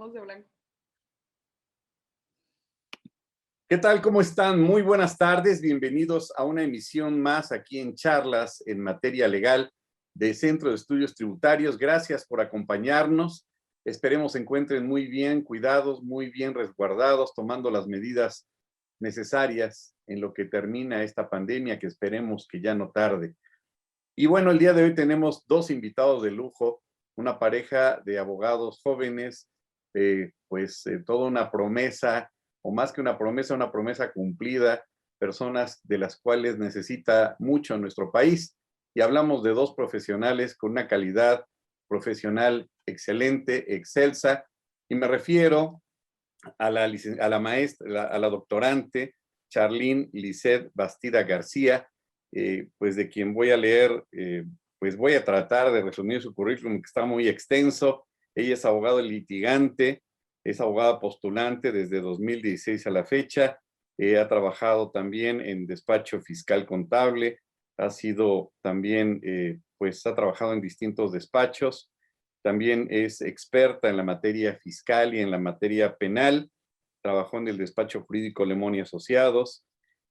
Estamos de blanco. ¿Qué tal? ¿Cómo están? Muy buenas tardes. Bienvenidos a una emisión más aquí en Charlas en Materia Legal de Centro de Estudios Tributarios. Gracias por acompañarnos. Esperemos se encuentren muy bien cuidados, muy bien resguardados, tomando las medidas necesarias en lo que termina esta pandemia, que esperemos que ya no tarde. Y bueno, el día de hoy tenemos dos invitados de lujo, una pareja de abogados jóvenes, toda una promesa, o más que una promesa cumplida, personas de las cuales necesita mucho nuestro país. Y hablamos de dos profesionales con una calidad profesional excelente, excelsa, y me refiero a la maestra, a la doctorante Charlín Lisset Bastida García, pues de quien voy a leer, pues voy a tratar de resumir su currículum, que está muy extenso. Ella es abogada litigante, es abogada postulante desde 2016 a la fecha, ha trabajado también en despacho fiscal contable, ha sido también, pues ha trabajado en distintos despachos, también es experta en la materia fiscal y en la materia penal, trabajó en el despacho jurídico Lemón y Asociados,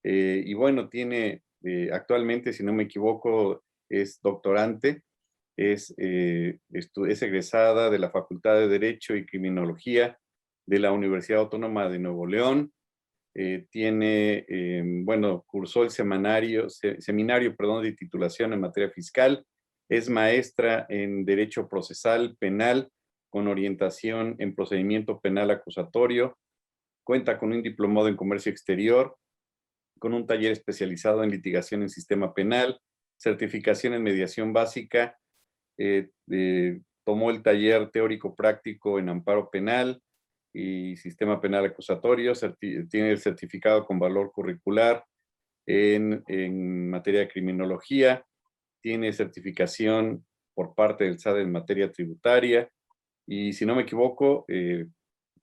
y bueno, tiene actualmente, si no me equivoco, es doctorante, es egresada de la Facultad de Derecho y Criminología de la Universidad Autónoma de Nuevo León, cursó el seminario de titulación en materia fiscal, es maestra en Derecho Procesal Penal con orientación en procedimiento penal acusatorio, cuenta con un diplomado en comercio exterior, con un taller especializado en litigación en sistema penal, certificación en mediación básica, tomó el taller teórico práctico en amparo penal y sistema penal acusatorio, tiene el certificado con valor curricular en materia de criminología, tiene certificación por parte del SAD en materia tributaria y, si no me equivoco,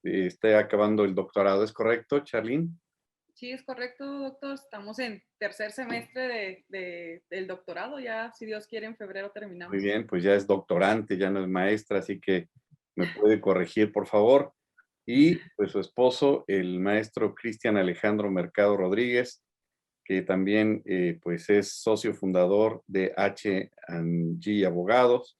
está acabando el doctorado. ¿Es correcto, Charlín? Sí, es correcto, doctor. Estamos en tercer semestre del doctorado. Ya, si Dios quiere, en febrero Muy terminamos. bien, pues ya es doctorante, ya no es maestra, así que me puede corregir, por favor. Y pues su esposo, el maestro Cristian Alejandro Mercado Rodríguez, que también pues es socio fundador de H&G Abogados,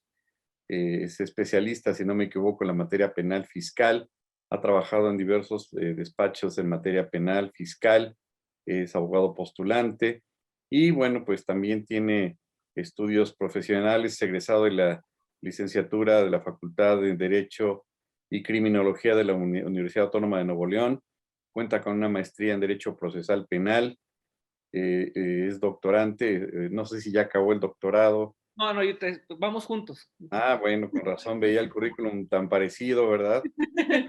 es especialista, si no me equivoco, en la materia penal fiscal, ha trabajado en diversos despachos en materia penal fiscal, es abogado postulante y bueno, pues también tiene estudios profesionales, egresado de la licenciatura de la Facultad de Derecho y Criminología de la Universidad Autónoma de Nuevo León, cuenta con una maestría en Derecho Procesal Penal, es doctorante, no sé si ya acabó el doctorado. No, vamos juntos. Ah, bueno, con razón veía el currículum tan parecido, ¿verdad?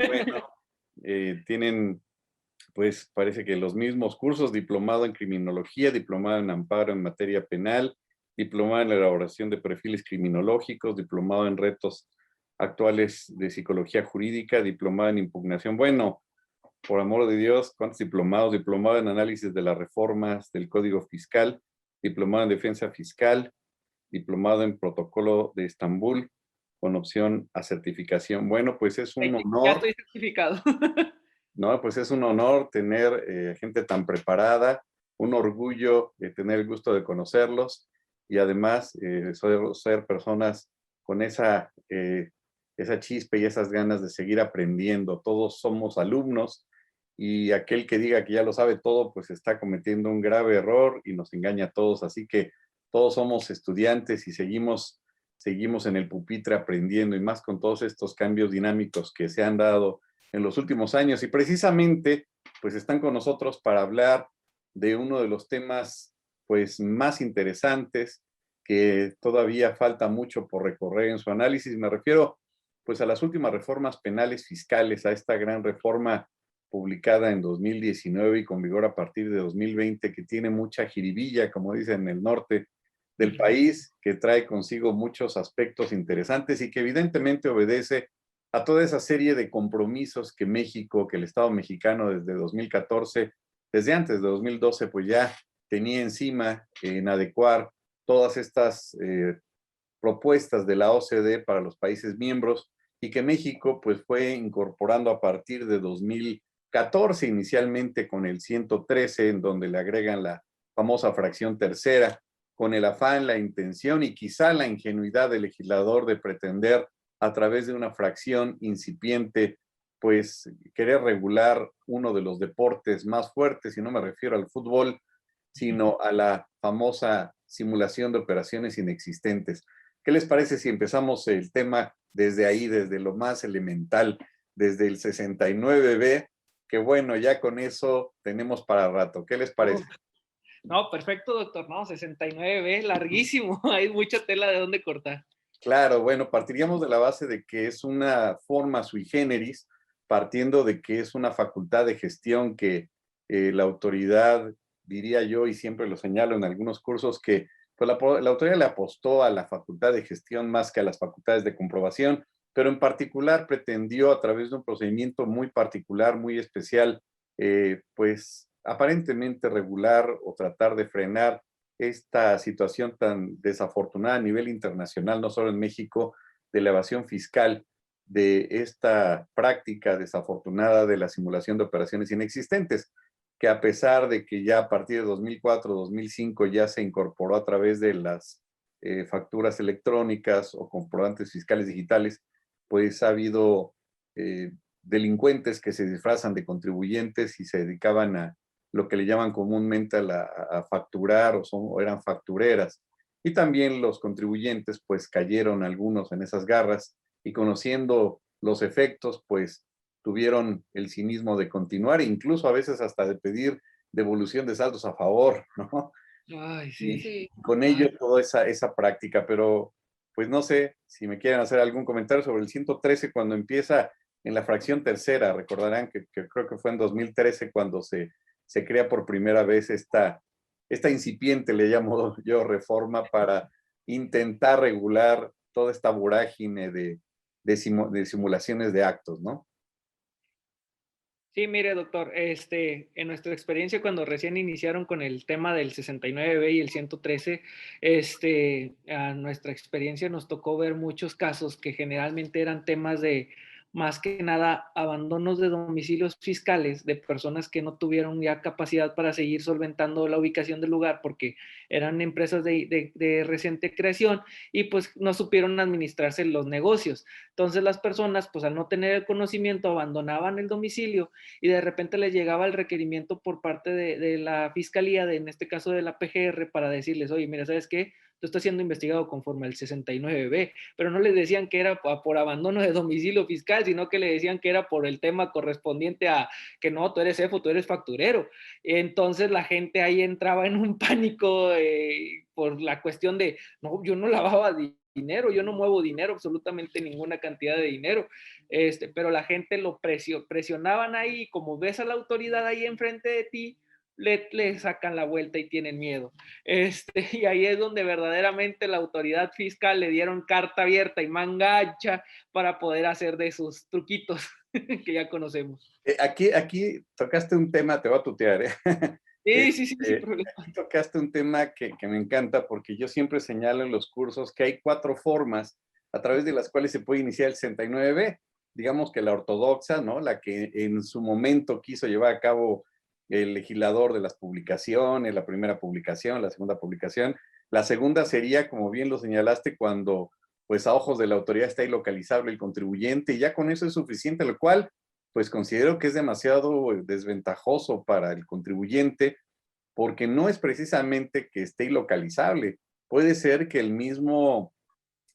Bueno, tienen, pues parece que los mismos cursos, diplomado en criminología, diplomado en amparo en materia penal, diplomado en la elaboración de perfiles criminológicos, diplomado en retos actuales de psicología jurídica, diplomado en impugnación. Bueno, por amor de Dios, ¿cuántos diplomados? Diplomado en análisis de las reformas del Código Fiscal, diplomado en defensa fiscal, diplomado en protocolo de Estambul, con opción a certificación. Bueno, pues es un Ya honor, estoy certificado. ¿no? Pues es un honor tener gente tan preparada, un orgullo de tener el gusto de conocerlos y además ser personas con esa chispa y esas ganas de seguir aprendiendo. Todos somos alumnos y aquel que diga que ya lo sabe todo, pues está cometiendo un grave error y nos engaña a todos. Así que todos somos estudiantes y seguimos en el pupitre aprendiendo, y más con todos estos cambios dinámicos que se han dado en los últimos años. Y precisamente, pues están con nosotros para hablar de uno de los temas, pues, más interesantes, que todavía falta mucho por recorrer en su análisis. Me refiero, pues, a las últimas reformas penales fiscales, a esta gran reforma publicada en 2019 y con vigor a partir de 2020, que tiene mucha jiribilla, como dicen en el norte del país, que trae consigo muchos aspectos interesantes y que evidentemente obedece a toda esa serie de compromisos que México, que el Estado mexicano desde 2014, desde antes de 2012, pues ya tenía encima en adecuar todas estas propuestas de la OCDE para los países miembros, y que México pues fue incorporando a partir de 2014, inicialmente con el 113, en donde le agregan la famosa fracción tercera, con el afán, la intención y quizá la ingenuidad del legislador de pretender a través de una fracción incipiente, pues querer regular uno de los deportes más fuertes, y no me refiero al fútbol, sino a la famosa simulación de operaciones inexistentes. ¿Qué les parece si empezamos el tema desde ahí, desde lo más elemental, desde el 69B? Que bueno, ya con eso tenemos para rato. ¿Qué les parece? No, perfecto, doctor. No, 69B, larguísimo. Hay mucha tela de dónde cortar. Claro, bueno, partiríamos de la base de que es una forma sui generis, partiendo de que es una facultad de gestión que la autoridad, diría yo, y siempre lo señalo en algunos cursos, que pues la autoridad le apostó a la facultad de gestión más que a las facultades de comprobación, pero en particular pretendió a través de un procedimiento muy particular, muy especial, pues aparentemente regular o tratar de frenar esta situación tan desafortunada a nivel internacional, no solo en México, de la evasión fiscal, de esta práctica desafortunada de la simulación de operaciones inexistentes, que a pesar de que ya a partir de 2004, 2005 ya se incorporó a través de las facturas electrónicas o comprobantes fiscales digitales, pues ha habido delincuentes que se disfrazan de contribuyentes y se dedicaban a lo que le llaman comúnmente a facturar o eran factureras. Y también los contribuyentes pues cayeron algunos en esas garras y conociendo los efectos pues tuvieron el cinismo de continuar, incluso a veces hasta de pedir devolución de saldos a favor, ¿no? Ay, Y sí. Sí. con ello toda esa práctica, pero pues no sé si me quieren hacer algún comentario sobre el 113 cuando empieza en la fracción tercera. Recordarán que creo que fue en 2013 cuando se crea por primera vez esta incipiente, le llamo yo, reforma para intentar regular toda esta vorágine de simulaciones de actos, ¿no? Sí, mire, doctor, en nuestra experiencia cuando recién iniciaron con el tema del 69B y el 113, a nuestra experiencia nos tocó ver muchos casos que generalmente eran temas de, más que nada, abandonos de domicilios fiscales de personas que no tuvieron ya capacidad para seguir solventando la ubicación del lugar porque eran empresas de reciente creación y pues no supieron administrarse los negocios. Entonces las personas, pues al no tener el conocimiento, abandonaban el domicilio y de repente les llegaba el requerimiento por parte de la fiscalía, en este caso de la PGR, para decirles, oye, mira, ¿sabes qué? Tú estás siendo investigado conforme al 69B, pero no les decían que era por abandono de domicilio fiscal, sino que le decían que era por el tema correspondiente a que no, tú eres CEFO, tú eres facturero. Entonces la gente ahí entraba en un pánico por la cuestión de, no, yo no lavaba dinero, yo no muevo dinero, absolutamente ninguna cantidad de dinero, pero la gente lo presionaban ahí, como ves a la autoridad ahí enfrente de ti, le sacan la vuelta y tienen miedo. Y ahí es donde verdaderamente la autoridad fiscal le dieron carta abierta y manga ancha para poder hacer de esos truquitos que ya conocemos. Aquí tocaste un tema, te voy a tutear, ¿eh? Sí, sí, sí, sin problema. Aquí tocaste un tema que me encanta porque yo siempre señalo en los cursos que hay 4 formas a través de las cuales se puede iniciar el 69B. Digamos que la ortodoxa, ¿no? La que en su momento quiso llevar a cabo el legislador de las publicaciones, la primera publicación, la segunda publicación. La segunda sería, como bien lo señalaste, cuando pues a ojos de la autoridad está ilocalizable el contribuyente y ya con eso es suficiente, lo cual pues considero que es demasiado desventajoso para el contribuyente porque no es precisamente que esté ilocalizable. Puede ser que el mismo,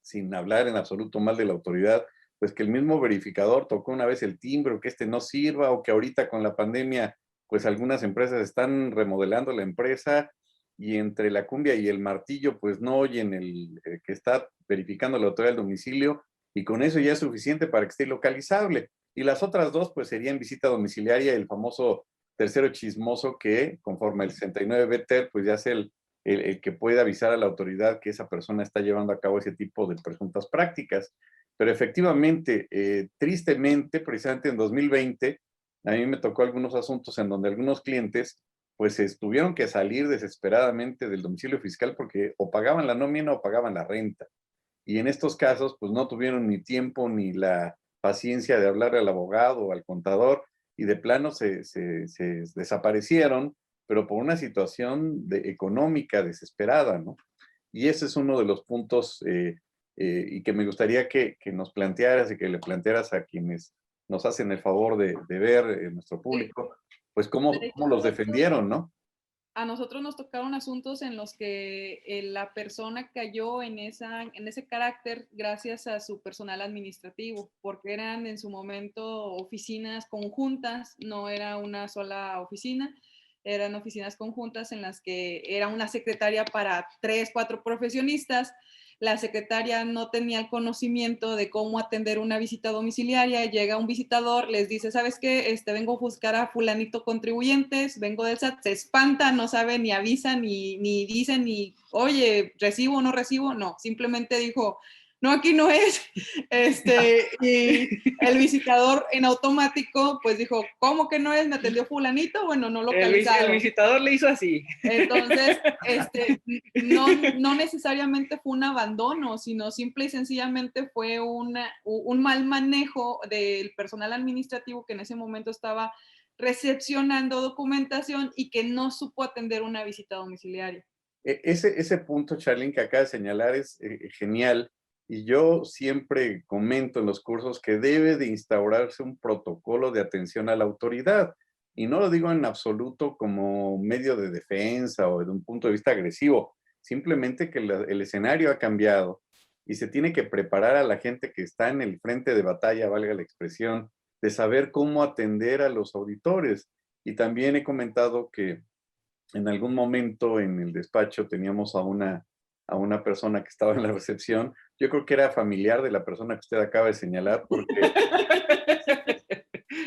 sin hablar en absoluto mal de la autoridad, pues que el mismo verificador tocó una vez el timbre o que este no sirva o que ahorita con la pandemia, pues algunas empresas están remodelando la empresa y entre la cumbia y el martillo, pues no oyen el que está verificando la autoridad del domicilio y con eso ya es suficiente para que esté localizable. Y las otras dos, pues serían visita domiciliaria y el famoso tercero chismoso que, conforme el 69 BTER, pues ya es el que puede avisar a la autoridad que esa persona está llevando a cabo ese tipo de presuntas prácticas. Pero efectivamente, tristemente, precisamente en 2020, a mí me tocó algunos asuntos en donde algunos clientes pues tuvieron que salir desesperadamente del domicilio fiscal porque o pagaban la nómina o pagaban la renta. y en estos casos pues no tuvieron ni tiempo ni la paciencia de hablar al abogado o al contador y de plano se desaparecieron, pero por una situación económica desesperada, ¿no? Y ese es uno de los puntos y que me gustaría que nos plantearas y que le plantearas a quienes nos hacen el favor de ver nuestro público, pues De cómo hecho, los doctor, defendieron, ¿no? a nosotros nos tocaron asuntos en los que la persona cayó en ese carácter gracias a su personal administrativo, porque eran en su momento oficinas conjuntas, no era una sola oficina, eran oficinas conjuntas en las que era una secretaria para 3, 4 profesionistas. La secretaria no tenía el conocimiento de cómo atender una visita domiciliaria. Llega un visitador, les dice, ¿sabes qué? Vengo a buscar a fulanito contribuyentes, vengo del SAT, se espanta, no sabe, ni avisa, ni dice, ni, oye, ¿recibo o no recibo? No, simplemente dijo, no, aquí no es. Y el visitador en automático, pues dijo, ¿cómo que no es? ¿Me atendió fulanito? Bueno, no localizado. El visitador le hizo así. Entonces, no necesariamente fue un abandono, sino simple y sencillamente fue un mal manejo del personal administrativo que en ese momento estaba recepcionando documentación y que no supo atender una visita domiciliaria. Ese punto, Charlene, que acaba de señalar es genial. Y yo siempre comento en los cursos que debe de instaurarse un protocolo de atención a la autoridad. Y no lo digo en absoluto como medio de defensa o de un punto de vista agresivo. Simplemente que el escenario ha cambiado y se tiene que preparar a la gente que está en el frente de batalla, valga la expresión, de saber cómo atender a los auditores. Y también he comentado que en algún momento en el despacho teníamos a una persona que estaba en la recepción. Yo creo que era familiar de la persona que usted acaba de señalar, porque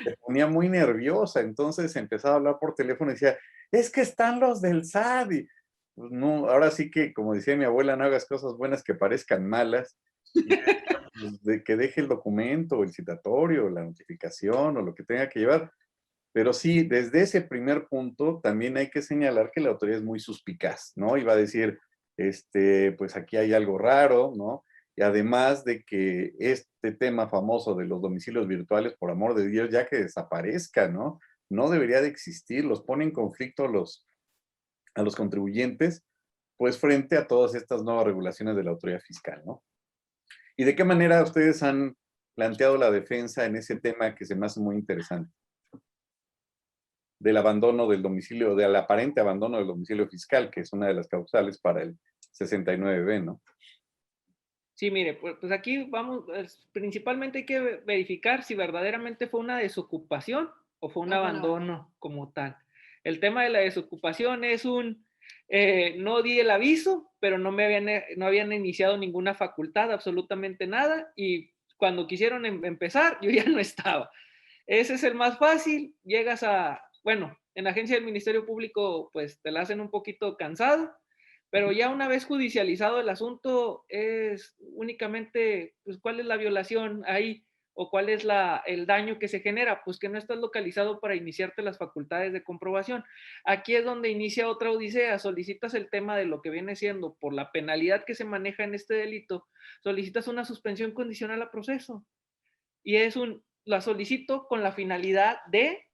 se ponía muy nerviosa. Entonces empezaba a hablar por teléfono y decía, es que están los del SAT. Y, pues, no, ahora sí que, como decía mi abuela, no hagas cosas buenas que parezcan malas. Y pues, de que deje el documento, el citatorio, la notificación o lo que tenga que llevar. Pero sí, desde ese primer punto también hay que señalar que la autoridad es muy suspicaz, ¿no? Y va a decir, pues aquí hay algo raro, ¿no? Y además de que este tema famoso de los domicilios virtuales, por amor de Dios, ya que desaparezca, ¿no? No debería de existir, los pone en conflicto a los contribuyentes, pues frente a todas estas nuevas regulaciones de la autoridad fiscal, ¿no? ¿Y de qué manera ustedes han planteado la defensa en ese tema que se me hace muy interesante? Del abandono del domicilio, del aparente abandono del domicilio fiscal, que es una de las causales para el 69B, ¿no? Sí, mire, pues aquí vamos, principalmente hay que verificar si verdaderamente fue una desocupación o fue un abandono como tal. El tema de la desocupación es no di el aviso, pero no habían iniciado ninguna facultad, absolutamente nada, y cuando quisieron empezar, yo ya no estaba. Ese es el más fácil, bueno, en la agencia del Ministerio Público, pues te la hacen un poquito cansado, pero ya una vez judicializado el asunto es únicamente, pues, ¿cuál es la violación ahí? ¿O cuál es el daño que se genera? Pues que no estás localizado para iniciarte las facultades de comprobación. Aquí es donde inicia otra odisea. Solicitas el tema de lo que viene siendo, por la penalidad que se maneja en este delito, solicitas una suspensión condicional a proceso. Y la solicito con la finalidad de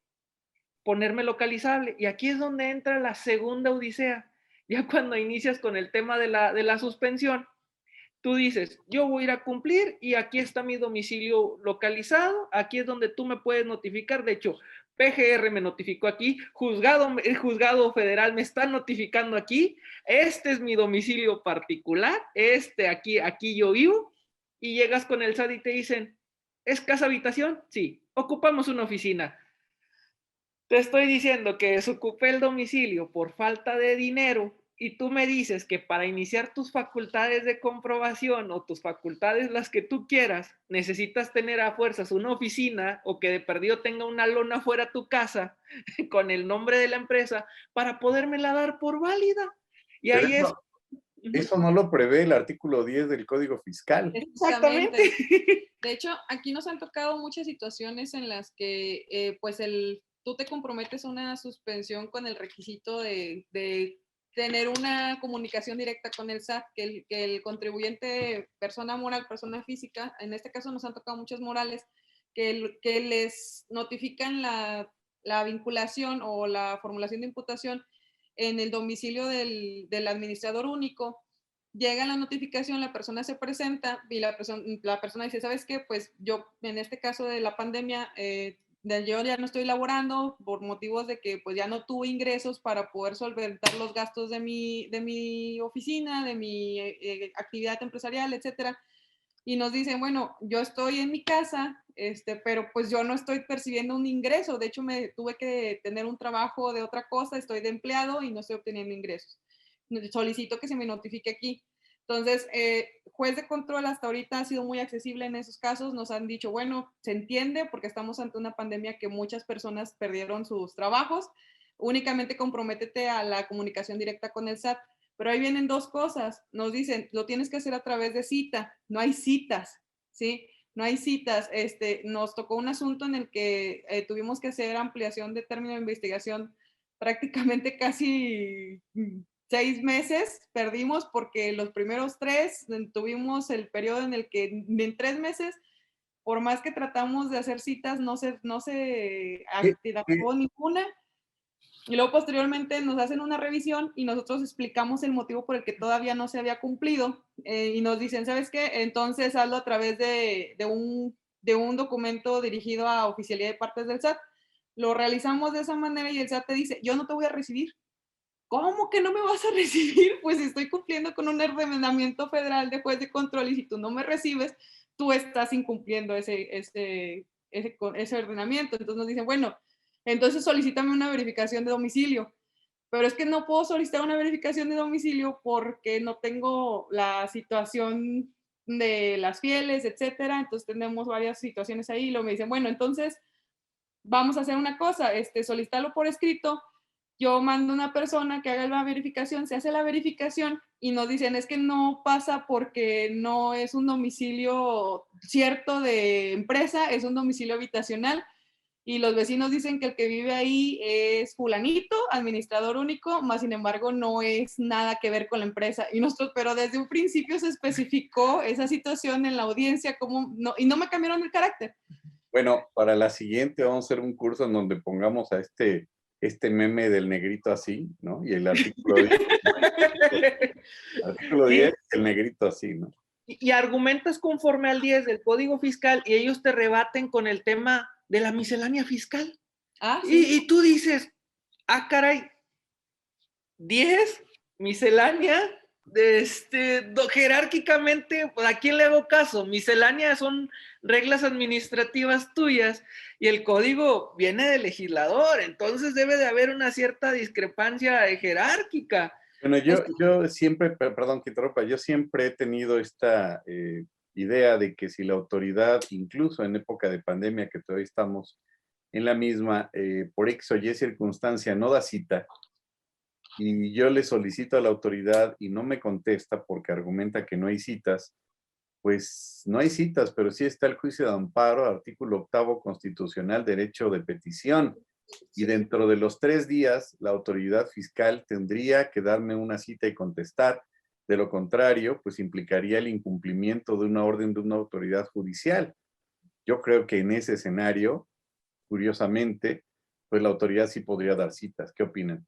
ponerme localizable. Y aquí es donde entra la segunda odisea. Ya cuando inicias con el tema de la suspensión, tú dices, yo voy a ir a cumplir y aquí está mi domicilio localizado, aquí es donde tú me puedes notificar. De hecho, PGR me notificó aquí, el juzgado federal me está notificando aquí, este es mi domicilio particular, aquí yo vivo, y llegas con el SAT y te dicen, ¿es casa habitación? Sí, ocupamos una oficina. Te estoy diciendo que desocupé el domicilio por falta de dinero y tú me dices que para iniciar tus facultades de comprobación o tus facultades las que tú quieras, necesitas tener a fuerzas una oficina o que de perdido tenga una lona fuera tu casa con el nombre de la empresa para podérmela dar por válida. Y Pero ahí es... eso no lo prevé el artículo 10 del Código Fiscal. Exactamente. De hecho, aquí nos han tocado muchas situaciones en las que, pues, tú te comprometes a una suspensión con el requisito de tener una comunicación directa con el SAT, que el contribuyente, persona moral, persona física, en este caso nos han tocado muchos morales, que les notifican la vinculación o la formulación de imputación en el domicilio del administrador único. Llega la notificación, la persona se presenta y la persona dice, ¿sabes qué? Pues yo, en este caso de la pandemia, yo ya no estoy laborando por motivos de que pues ya no tuve ingresos para poder solventar los gastos de mi oficina, de mi actividad empresarial, etcétera. Y nos dicen, bueno, yo estoy en mi casa, pero pues yo no estoy percibiendo un ingreso. De hecho, me tuve que tener un trabajo de otra cosa, estoy de empleado y no estoy obteniendo ingresos. Solicito que se me notifique aquí. Entonces, juez de control hasta ahorita ha sido muy accesible en esos casos. Nos han dicho, bueno, se entiende porque estamos ante una pandemia que muchas personas perdieron sus trabajos. Únicamente comprométete a la comunicación directa con el SAT. Pero ahí vienen dos cosas. Nos dicen, lo tienes que hacer a través de cita. No hay citas, ¿sí? No hay citas. Nos tocó un asunto en el que tuvimos que hacer ampliación de término de investigación prácticamente casi 6 meses. Perdimos porque los primeros 3 tuvimos el periodo en el que en 3 meses, por más que tratamos de hacer citas, no se activó ninguna. Y luego posteriormente nos hacen una revisión y nosotros explicamos el motivo por el que todavía no se había cumplido y nos dicen, ¿sabes qué? Entonces hazlo a través de un documento dirigido a oficialía de partes del SAT. Lo realizamos de esa manera y el SAT te dice, yo no te voy a recibir. ¿Cómo que no me vas a recibir? Pues estoy cumpliendo con un ordenamiento federal de juez de control y si tú no me recibes, tú estás incumpliendo ese ordenamiento. Entonces nos dicen, bueno, entonces solicítame una verificación de domicilio. Pero es que no puedo solicitar una verificación de domicilio porque no tengo la situación de las fieles, etcétera. Entonces tenemos varias situaciones ahí. Y luego me dicen, bueno, entonces vamos a hacer una cosa, solicitarlo por escrito. Yo mando una persona que haga la verificación, se hace la verificación y nos dicen, es que no pasa porque no es un domicilio cierto de empresa, es un domicilio habitacional. Y los vecinos dicen que el que vive ahí es fulanito, administrador único, más sin embargo no es nada que ver con la empresa. Pero desde un principio se especificó esa situación en la audiencia y no me cambiaron el carácter. Bueno, para la siguiente vamos a hacer un curso en donde pongamos a este meme del negrito así, ¿no? Y el artículo 10, artículo 10, el negrito así, ¿no? Y argumentas conforme al 10 del Código Fiscal y ellos te rebaten con el tema de la miscelánea fiscal. Sí. Y tú dices, caray, 10, miscelánea, jerárquicamente, pues, ¿a quién le hago caso? Miscelánea son reglas administrativas tuyas y el código viene del legislador, entonces debe de haber una cierta discrepancia jerárquica. Bueno, yo siempre, perdón que interrumpa, yo siempre he tenido esta idea de que si la autoridad, incluso en época de pandemia, que todavía estamos en la misma, por X o Y circunstancia no da cita, y yo le solicito a la autoridad y no me contesta porque argumenta que no hay citas, pues no hay citas, pero sí está el juicio de amparo, artículo 8º constitucional, derecho de petición. Y dentro de los 3 días, la autoridad fiscal tendría que darme una cita y contestar. De lo contrario, pues implicaría el incumplimiento de una orden de una autoridad judicial. Yo creo que en ese escenario, curiosamente, pues la autoridad sí podría dar citas. ¿Qué opinan?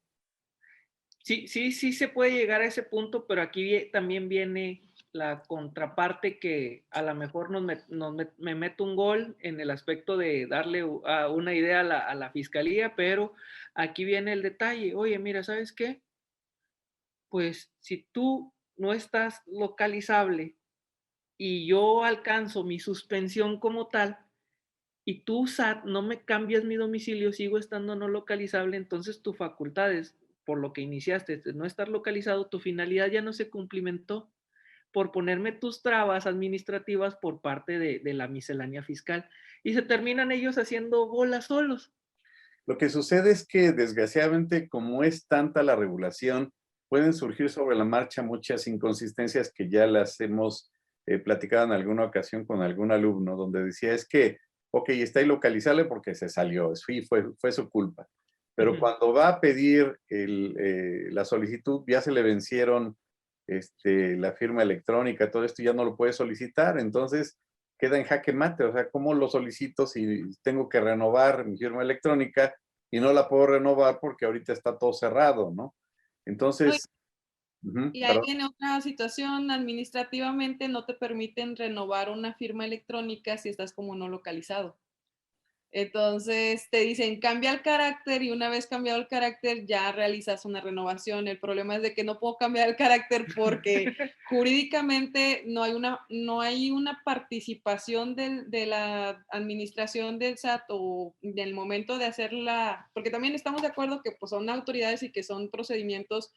Sí se puede llegar a ese punto, pero aquí también viene la contraparte que a lo mejor me meto un gol en el aspecto de darle una idea a la fiscalía, pero aquí viene el detalle. Oye, mira, ¿sabes qué? Pues si tú no estás localizable y yo alcanzo mi suspensión como tal, y tú, SAT, no me cambias mi domicilio, sigo estando no localizable, entonces tu facultad es, por lo que iniciaste, de no estar localizado, tu finalidad ya no se cumplimentó por ponerme tus trabas administrativas por parte de la miscelánea fiscal. Y se terminan ellos haciendo bolas solos. Lo que sucede es que, desgraciadamente, como es tanta la regulación, pueden surgir sobre la marcha muchas inconsistencias que ya las hemos platicado en alguna ocasión con algún alumno, donde decía, es que, ok, está ilocalizable porque se salió, fue su culpa. pero cuando va a pedir la solicitud, ya se le vencieron la firma electrónica, todo esto ya no lo puede solicitar, entonces queda en jaque mate. O sea, ¿cómo lo solicito si tengo que renovar mi firma electrónica y no la puedo renovar porque ahorita está todo cerrado, ¿no? No, Entonces, y ahí perdón. viene otra situación, administrativamente no te permiten renovar una firma electrónica si estás como no localizado. Entonces te dicen, cambia el carácter y una vez cambiado el carácter ya realizas una renovación. El problema es de que no puedo cambiar el carácter porque jurídicamente no hay una participación de la administración del SAT o del momento de hacerla, porque también estamos de acuerdo que pues, son autoridades y que son procedimientos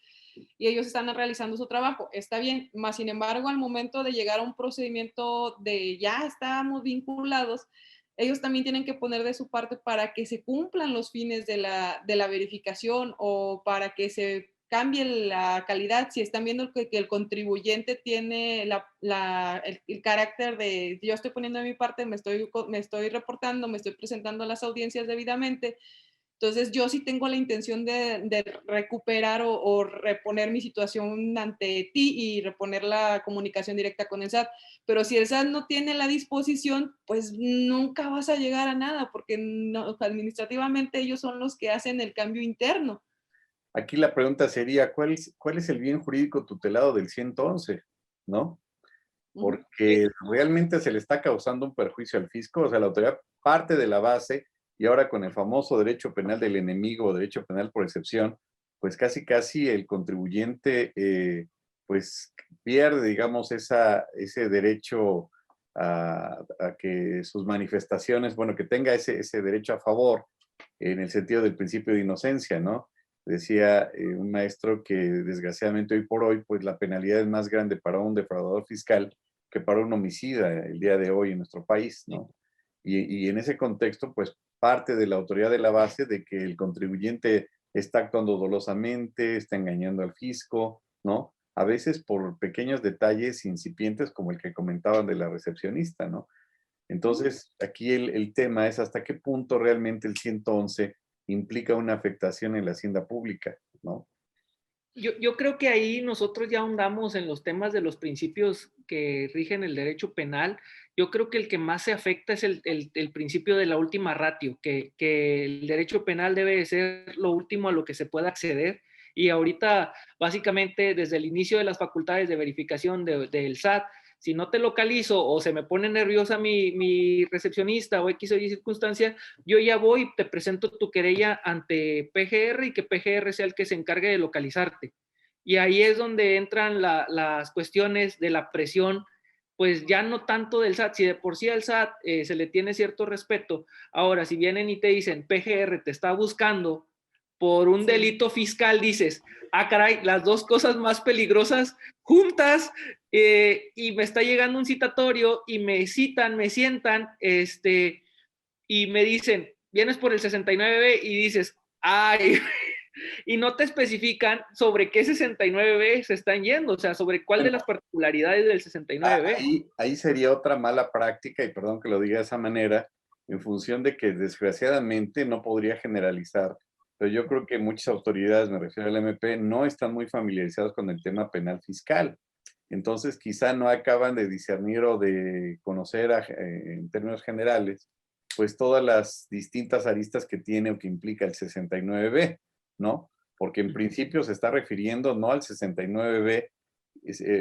y ellos están realizando su trabajo. Está bien, más sin embargo, al momento de llegar a un procedimiento de ya estamos vinculados, ellos también tienen que poner de su parte para que se cumplan los fines de la verificación o para que se cambie la calidad. Si están viendo que el contribuyente tiene el carácter de yo estoy poniendo de mi parte, me estoy reportando, me estoy presentando a las audiencias debidamente, entonces, yo sí tengo la intención de recuperar o reponer mi situación ante ti y reponer la comunicación directa con el SAT. Pero si el SAT no tiene la disposición, pues nunca vas a llegar a nada, porque no, administrativamente ellos son los que hacen el cambio interno. Aquí la pregunta sería, ¿cuál es el bien jurídico tutelado del 111? ¿No? Porque realmente se le está causando un perjuicio al fisco. O sea, la autoridad parte de la base y ahora con el famoso derecho penal del enemigo o derecho penal por excepción, pues casi el contribuyente pues pierde, digamos, ese derecho a que sus manifestaciones, bueno, que tenga ese derecho a favor en el sentido del principio de inocencia, ¿no? Decía un maestro que desgraciadamente hoy por hoy, pues la penalidad es más grande para un defraudador fiscal que para un homicida el día de hoy en nuestro país, ¿no? Y en ese contexto, pues parte de la autoridad de la base de que el contribuyente está actuando dolosamente, está engañando al fisco, ¿no? A veces por pequeños detalles incipientes como el que comentaban de la recepcionista, ¿no? Entonces, aquí el tema es hasta qué punto realmente el 111 implica una afectación en la hacienda pública, ¿no? Yo creo que ahí nosotros ya ahondamos en los temas de los principios que rigen el derecho penal. Yo creo que el que más se afecta es el principio de la última ratio, que el derecho penal debe de ser lo último a lo que se pueda acceder. Y ahorita, básicamente, desde el inicio de las facultades de verificación del SAT, si no te localizo o se me pone nerviosa mi recepcionista o X o Y circunstancia, yo ya voy, te presento tu querella ante PGR y que PGR sea el que se encargue de localizarte. Y ahí es donde entran las cuestiones de la presión, pues ya no tanto del SAT, si de por sí al SAT se le tiene cierto respeto, ahora si vienen y te dicen PGR te está buscando por un delito fiscal, dices, ah caray, las dos cosas más peligrosas juntas, y me está llegando un citatorio y me citan, me sientan, y me dicen, vienes por el 69B y dices, ay, y no te especifican sobre qué 69B se están yendo, o sea, sobre cuál de las particularidades del 69B. Ahí sería otra mala práctica, y perdón que lo diga de esa manera, en función de que desgraciadamente no podría generalizar, pero yo creo que muchas autoridades, me refiero al MP, no están muy familiarizadas con el tema penal fiscal. Entonces, quizá no acaban de discernir o de conocer en términos generales, pues todas las distintas aristas que tiene o que implica el 69B, ¿no? Porque en principio se está refiriendo no al 69B,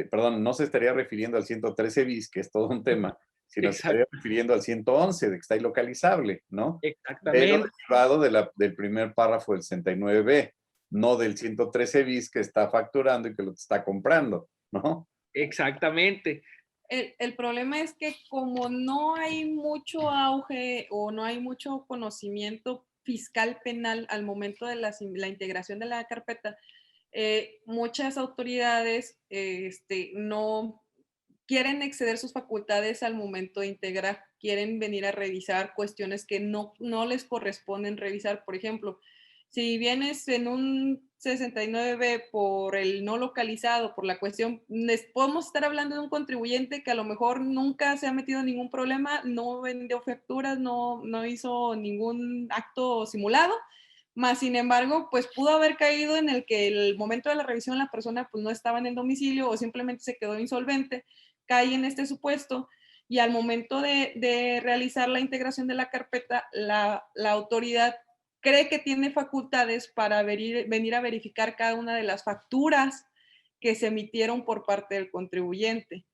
perdón, no se estaría refiriendo al 113 bis, que es todo un tema, sino se estaría refiriendo al 111, de que está ilocalizable, ¿no? Pero Exactamente. derivado del primer párrafo del 69B, no del 113 bis que está facturando y que lo está comprando, ¿no? Exactamente. El problema es que como no hay mucho auge o no hay mucho conocimiento fiscal penal al momento de la integración de la carpeta, muchas autoridades no quieren exceder sus facultades al momento de integrar, quieren venir a revisar cuestiones que no les corresponden revisar. Por ejemplo, si vienes en un 69B por el no localizado, por la cuestión, podemos estar hablando de un contribuyente que a lo mejor nunca se ha metido en ningún problema, no vendió facturas, no hizo ningún acto simulado, Más sin embargo, pues pudo haber caído en el que el momento de la revisión la persona pues no estaba en el domicilio o simplemente se quedó insolvente, cae en este supuesto y al momento de realizar la integración de la carpeta, la autoridad cree que tiene facultades para venir a verificar cada una de las facturas que se emitieron por parte del contribuyente.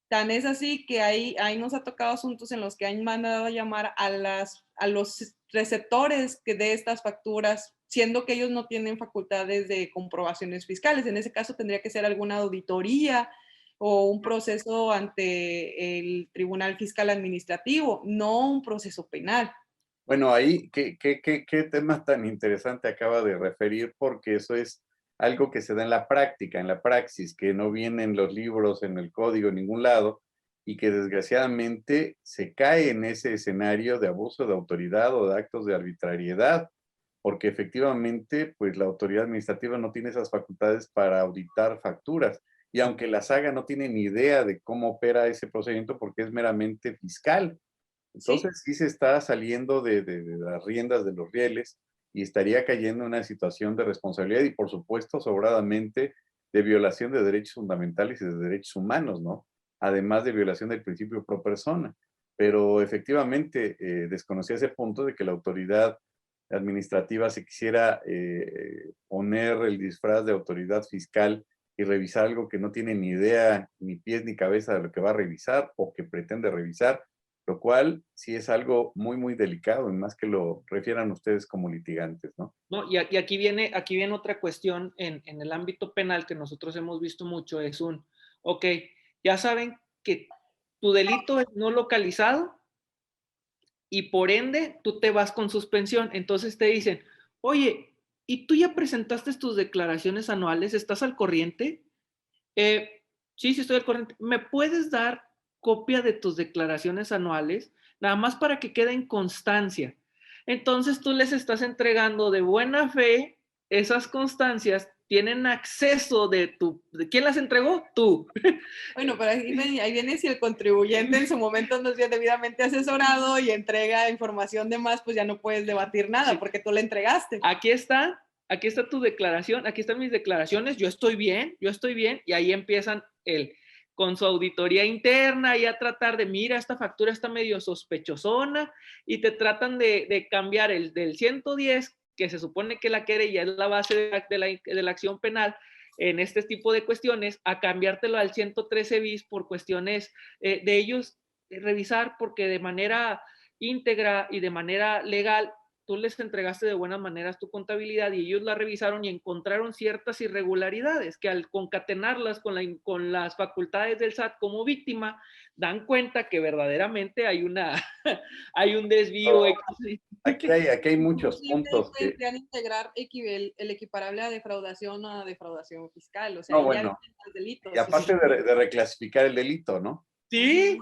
Tan es así que ahí nos ha tocado asuntos en los que han mandado a llamar a los receptores de estas facturas, siendo que ellos no tienen facultades de comprobaciones fiscales. En ese caso tendría que ser alguna auditoría o un proceso ante el Tribunal Fiscal Administrativo, no un proceso penal. Bueno, ahí, ¿qué tema tan interesante acaba de referir? Porque eso es algo que se da en la práctica, en la praxis, que no viene en los libros, en el código, en ningún lado, y que desgraciadamente se cae en ese escenario de abuso de autoridad o de actos de arbitrariedad, porque efectivamente, pues la autoridad administrativa no tiene esas facultades para auditar facturas, y aunque las haga, no tiene ni idea de cómo opera ese procedimiento porque es meramente fiscal. Entonces sí se está saliendo de las riendas de los rieles y estaría cayendo en una situación de responsabilidad y por supuesto sobradamente de violación de derechos fundamentales y de derechos humanos, ¿no? Además de violación del principio pro persona. Pero efectivamente desconocía ese punto de que la autoridad administrativa se quisiera poner el disfraz de autoridad fiscal y revisar algo que no tiene ni idea, ni pies ni cabeza de lo que va a revisar o que pretende revisar, lo cual sí es algo muy, muy delicado, y más que lo refieran ustedes como litigantes, ¿no? No, y aquí viene otra cuestión en el ámbito penal que nosotros hemos visto mucho, es ok, ya saben que tu delito es no localizado y por ende tú te vas con suspensión. Entonces te dicen, oye, ¿y tú ya presentaste tus declaraciones anuales? ¿Estás al corriente? Sí, sí estoy al corriente. ¿Me puedes dar copia de tus declaraciones anuales? Nada más para que quede en constancia. Entonces tú les estás entregando de buena fe esas constancias, tienen acceso ¿de quién las entregó? Tú. Bueno, pero ahí viene si el contribuyente en su momento no es bien debidamente asesorado y entrega información de más, pues ya no puedes debatir nada porque tú la entregaste. Aquí está tu declaración, aquí están mis declaraciones, yo estoy bien, y ahí empiezan con su auditoría interna y a tratar de, mira, esta factura está medio sospechosona, y te tratan de cambiar el del 110, que se supone que la querella es la base de la acción penal en este tipo de cuestiones, a cambiártelo al 113 bis por cuestiones de ellos revisar, porque de manera íntegra y de manera legal tú les entregaste de buenas maneras tu contabilidad y ellos la revisaron y encontraron ciertas irregularidades que al concatenarlas con las facultades del SAT como víctima, dan cuenta que verdaderamente hay hay un desvío. Aquí hay muchos puntos que... Podrían integrar el equiparable a defraudación o a defraudación fiscal, o sea, No, ya bueno, los delitos. y aparte de reclasificar el delito, ¿no? Sí.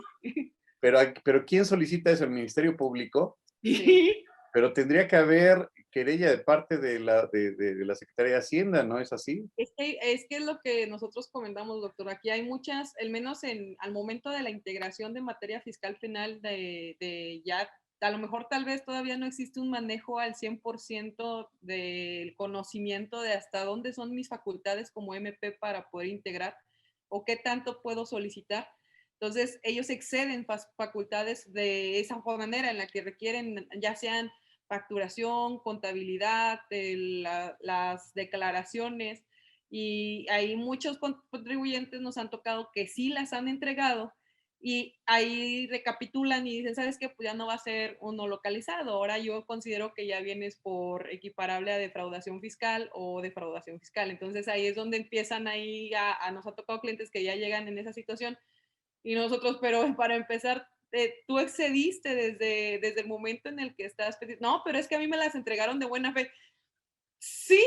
Pero ¿quién solicita eso? ¿El Ministerio Público? Sí. Pero tendría que haber querella de parte de la Secretaría de Hacienda, ¿no es así? Es que es lo que nosotros comentamos, doctor. Aquí hay muchas, al menos al momento de la integración de materia fiscal penal de ya, a lo mejor tal vez todavía no existe un manejo al 100% del conocimiento de hasta dónde son mis facultades como MP para poder integrar o qué tanto puedo solicitar. Entonces, ellos exceden facultades de esa manera en la que requieren, ya sean facturación, contabilidad, las declaraciones, y ahí muchos contribuyentes nos han tocado que sí las han entregado y ahí recapitulan y dicen, ¿sabes qué? Pues ya no va a ser uno localizado. Ahora yo considero que ya vienes por equiparable a defraudación fiscal o defraudación fiscal. Entonces ahí es donde empiezan ahí nos ha tocado clientes que ya llegan en esa situación y nosotros, pero para empezar, tú excediste desde el momento en el que estás pidiendo. No, pero es que a mí me las entregaron de buena fe. Sí,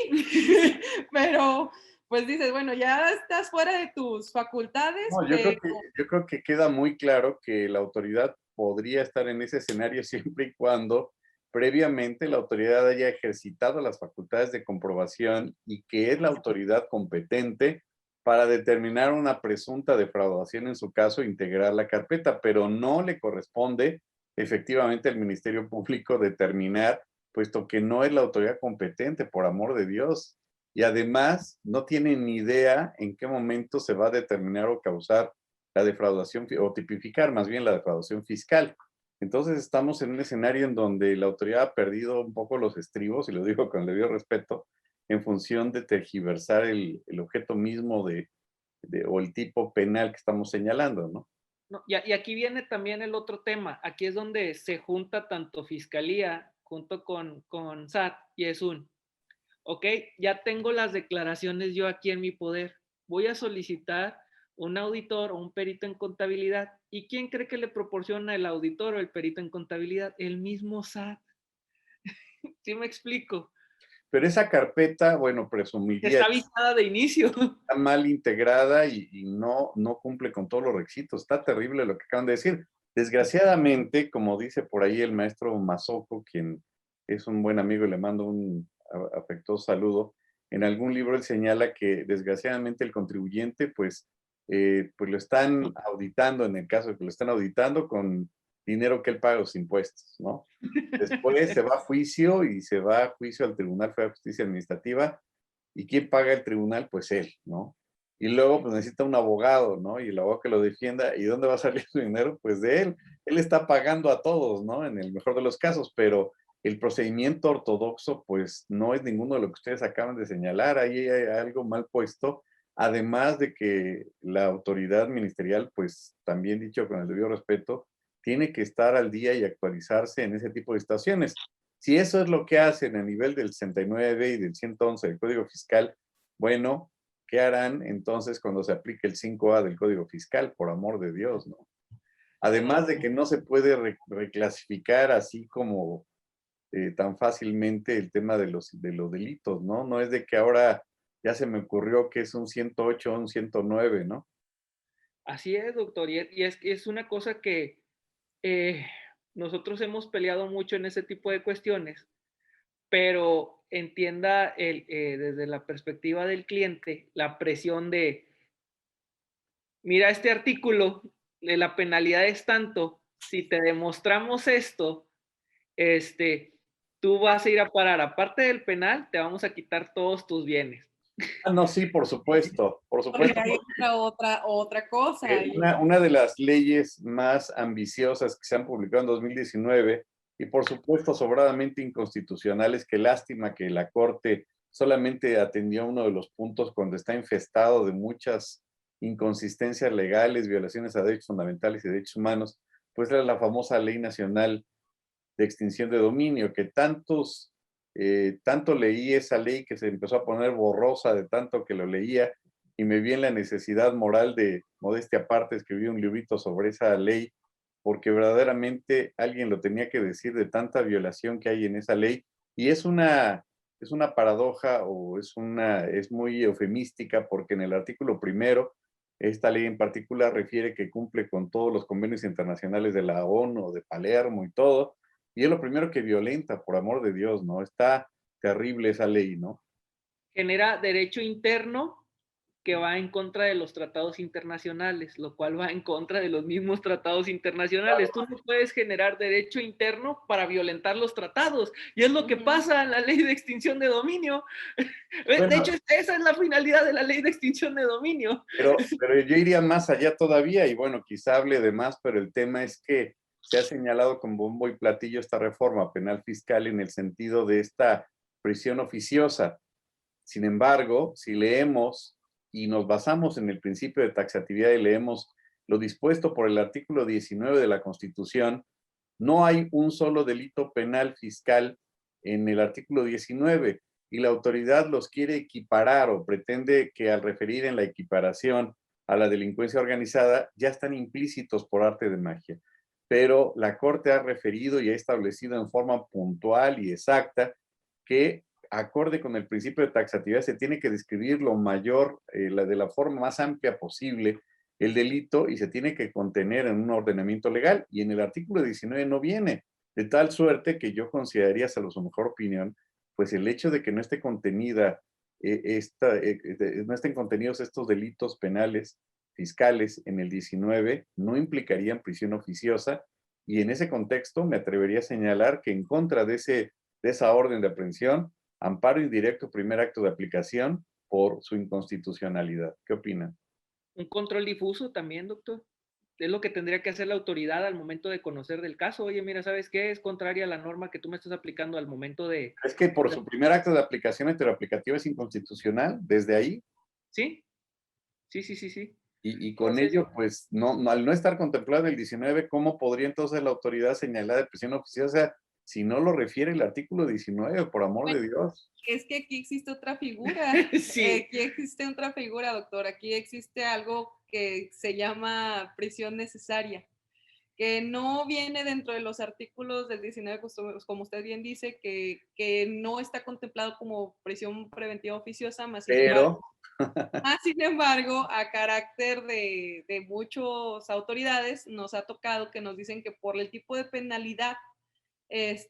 pero pues dices, bueno, ya estás fuera de tus facultades, No, pero... yo creo que queda muy claro que la autoridad podría estar en ese escenario siempre y cuando previamente la autoridad haya ejercitado las facultades de comprobación y que es la autoridad competente para determinar una presunta defraudación, en su caso, integrar la carpeta, pero no le corresponde efectivamente al Ministerio Público determinar puesto que no es la autoridad competente, por amor de Dios. Y además no tienen ni idea en qué momento se va a determinar o causar la defraudación, o tipificar más bien la defraudación fiscal. Entonces estamos en un escenario en donde la autoridad ha perdido un poco los estribos, y lo digo con el debido respeto, en función de tergiversar el objeto mismo o el tipo penal que estamos señalando, ¿no? No, y aquí viene también el otro tema. Aquí es donde se junta tanto Fiscalía junto con SAT y es ok, ya tengo las declaraciones yo aquí en mi poder. Voy a solicitar un auditor o un perito en contabilidad. ¿Y quién cree que le proporciona el auditor o el perito en contabilidad? El mismo SAT. ¿Sí me explico? Pero esa carpeta, bueno, presumiría Está avisada de inicio. está mal integrada y no cumple con todos los requisitos. Está terrible lo que acaban de decir. Desgraciadamente, como dice por ahí el maestro Mazoco, quien es un buen amigo y le mando un afectuoso saludo, en algún libro él señala que desgraciadamente el contribuyente, pues lo están auditando, en el caso de que lo están auditando con dinero que él paga los impuestos, ¿no? Después se va a juicio y se va a juicio al Tribunal Federal de Justicia Administrativa. ¿Y quién paga el tribunal? Pues él, ¿no? Y luego pues necesita un abogado, ¿no? Y el abogado que lo defienda. ¿Y dónde va a salir su dinero? Pues de él. Él está pagando a todos, ¿no? En el mejor de los casos, pero el procedimiento ortodoxo pues no es ninguno de lo que ustedes acaban de señalar. Ahí hay algo mal puesto. Además de que la autoridad ministerial, pues también dicho con el debido respeto, tiene que estar al día y actualizarse en ese tipo de situaciones. Si eso es lo que hacen a nivel del 69 y del 111 del Código Fiscal, bueno, ¿qué harán entonces cuando se aplique el 5A del Código Fiscal? Por amor de Dios, ¿no? Además de que no se puede reclasificar así como tan fácilmente el tema de los delitos, ¿no? No es de que ahora ya se me ocurrió que es un 108 o un 109, ¿no? Así es, doctor. Y es que es una cosa que eh, nosotros hemos peleado mucho en ese tipo de cuestiones, pero entienda desde la perspectiva del cliente la presión de, mira, este artículo, la penalidad es tanto, si te demostramos esto, este, tú vas a ir a parar, aparte del penal, te vamos a quitar todos tus bienes. Ah, no, sí, por supuesto, por Porque supuesto. ahí entra otra cosa. Una de las leyes más ambiciosas que se han publicado en 2019 y por supuesto sobradamente inconstitucionales, que lástima que la Corte solamente atendió uno de los puntos cuando está infestado de muchas inconsistencias legales, violaciones a derechos fundamentales y derechos humanos, pues era la famosa Ley Nacional de Extinción de Dominio, que tanto leí esa ley que se empezó a poner borrosa de tanto que lo leía, y me vi en la necesidad moral de, modestia aparte, escribí un librito sobre esa ley, porque verdaderamente alguien lo tenía que decir de tanta violación que hay en esa ley, y es una paradoja o es muy eufemística, porque en el artículo primero, esta ley en particular refiere que cumple con todos los convenios internacionales de la ONU, de Palermo y todo, y es lo primero que violenta, por amor de Dios, ¿no? Está terrible esa ley, ¿no? Genera derecho interno que va en contra de los tratados internacionales, lo cual va en contra de los mismos tratados internacionales. Tú no puedes generar derecho interno para violentar los tratados, y es lo que pasa en la ley de extinción de dominio. Bueno, De hecho, esa es la finalidad de la ley de extinción de dominio. pero yo iría más allá todavía, y bueno, quizá hable de más, pero el tema es que se ha señalado con bombo y platillo esta reforma penal fiscal en el sentido de esta prisión oficiosa. Sin embargo, si leemos y nos basamos en el principio de taxatividad y leemos lo dispuesto por el artículo 19 de la Constitución, no hay un solo delito penal fiscal en el artículo 19, y la autoridad los quiere equiparar o pretende que al referir en la equiparación a la delincuencia organizada ya están implícitos por arte de magia. Pero la Corte ha referido y ha establecido en forma puntual y exacta que, acorde con el principio de taxatividad, se tiene que describir lo mayor, de la forma más amplia posible el delito, y se tiene que contener en un ordenamiento legal, y en el artículo 19 no viene, de tal suerte que yo consideraría, salvo su mejor opinión, pues el hecho de que no esté contenida no estén contenidos estos delitos penales fiscales en el 19 no implicarían prisión oficiosa, y en ese contexto me atrevería a señalar que en contra de de esa orden de aprehensión, amparo indirecto, primer acto de aplicación por su inconstitucionalidad. ¿Qué opinan? Un control difuso también, doctor. Es lo que tendría que hacer la autoridad al momento de conocer del caso. Oye, mira, ¿sabes qué? Es contraria a la norma que tú me estás aplicando al momento de... ¿Es que por su primer acto de aplicación heteroaplicativa es inconstitucional desde ahí? Sí, sí, sí, sí, sí. Y con Entonces, ello, pues, al no estar contemplado el 19, ¿cómo podría entonces la autoridad señalar de prisión oficiosa? O sea, si no lo refiere el artículo 19, por amor Bueno, de Dios. es que aquí existe otra figura, sí, aquí existe otra figura, doctor. Aquí existe algo que se llama prisión necesaria, que no viene dentro de los artículos del 19, como usted bien dice, que no está contemplado como prisión preventiva oficiosa, Pero, más sin embargo, a carácter de muchas autoridades, nos ha tocado que nos dicen que por el tipo de penalidad es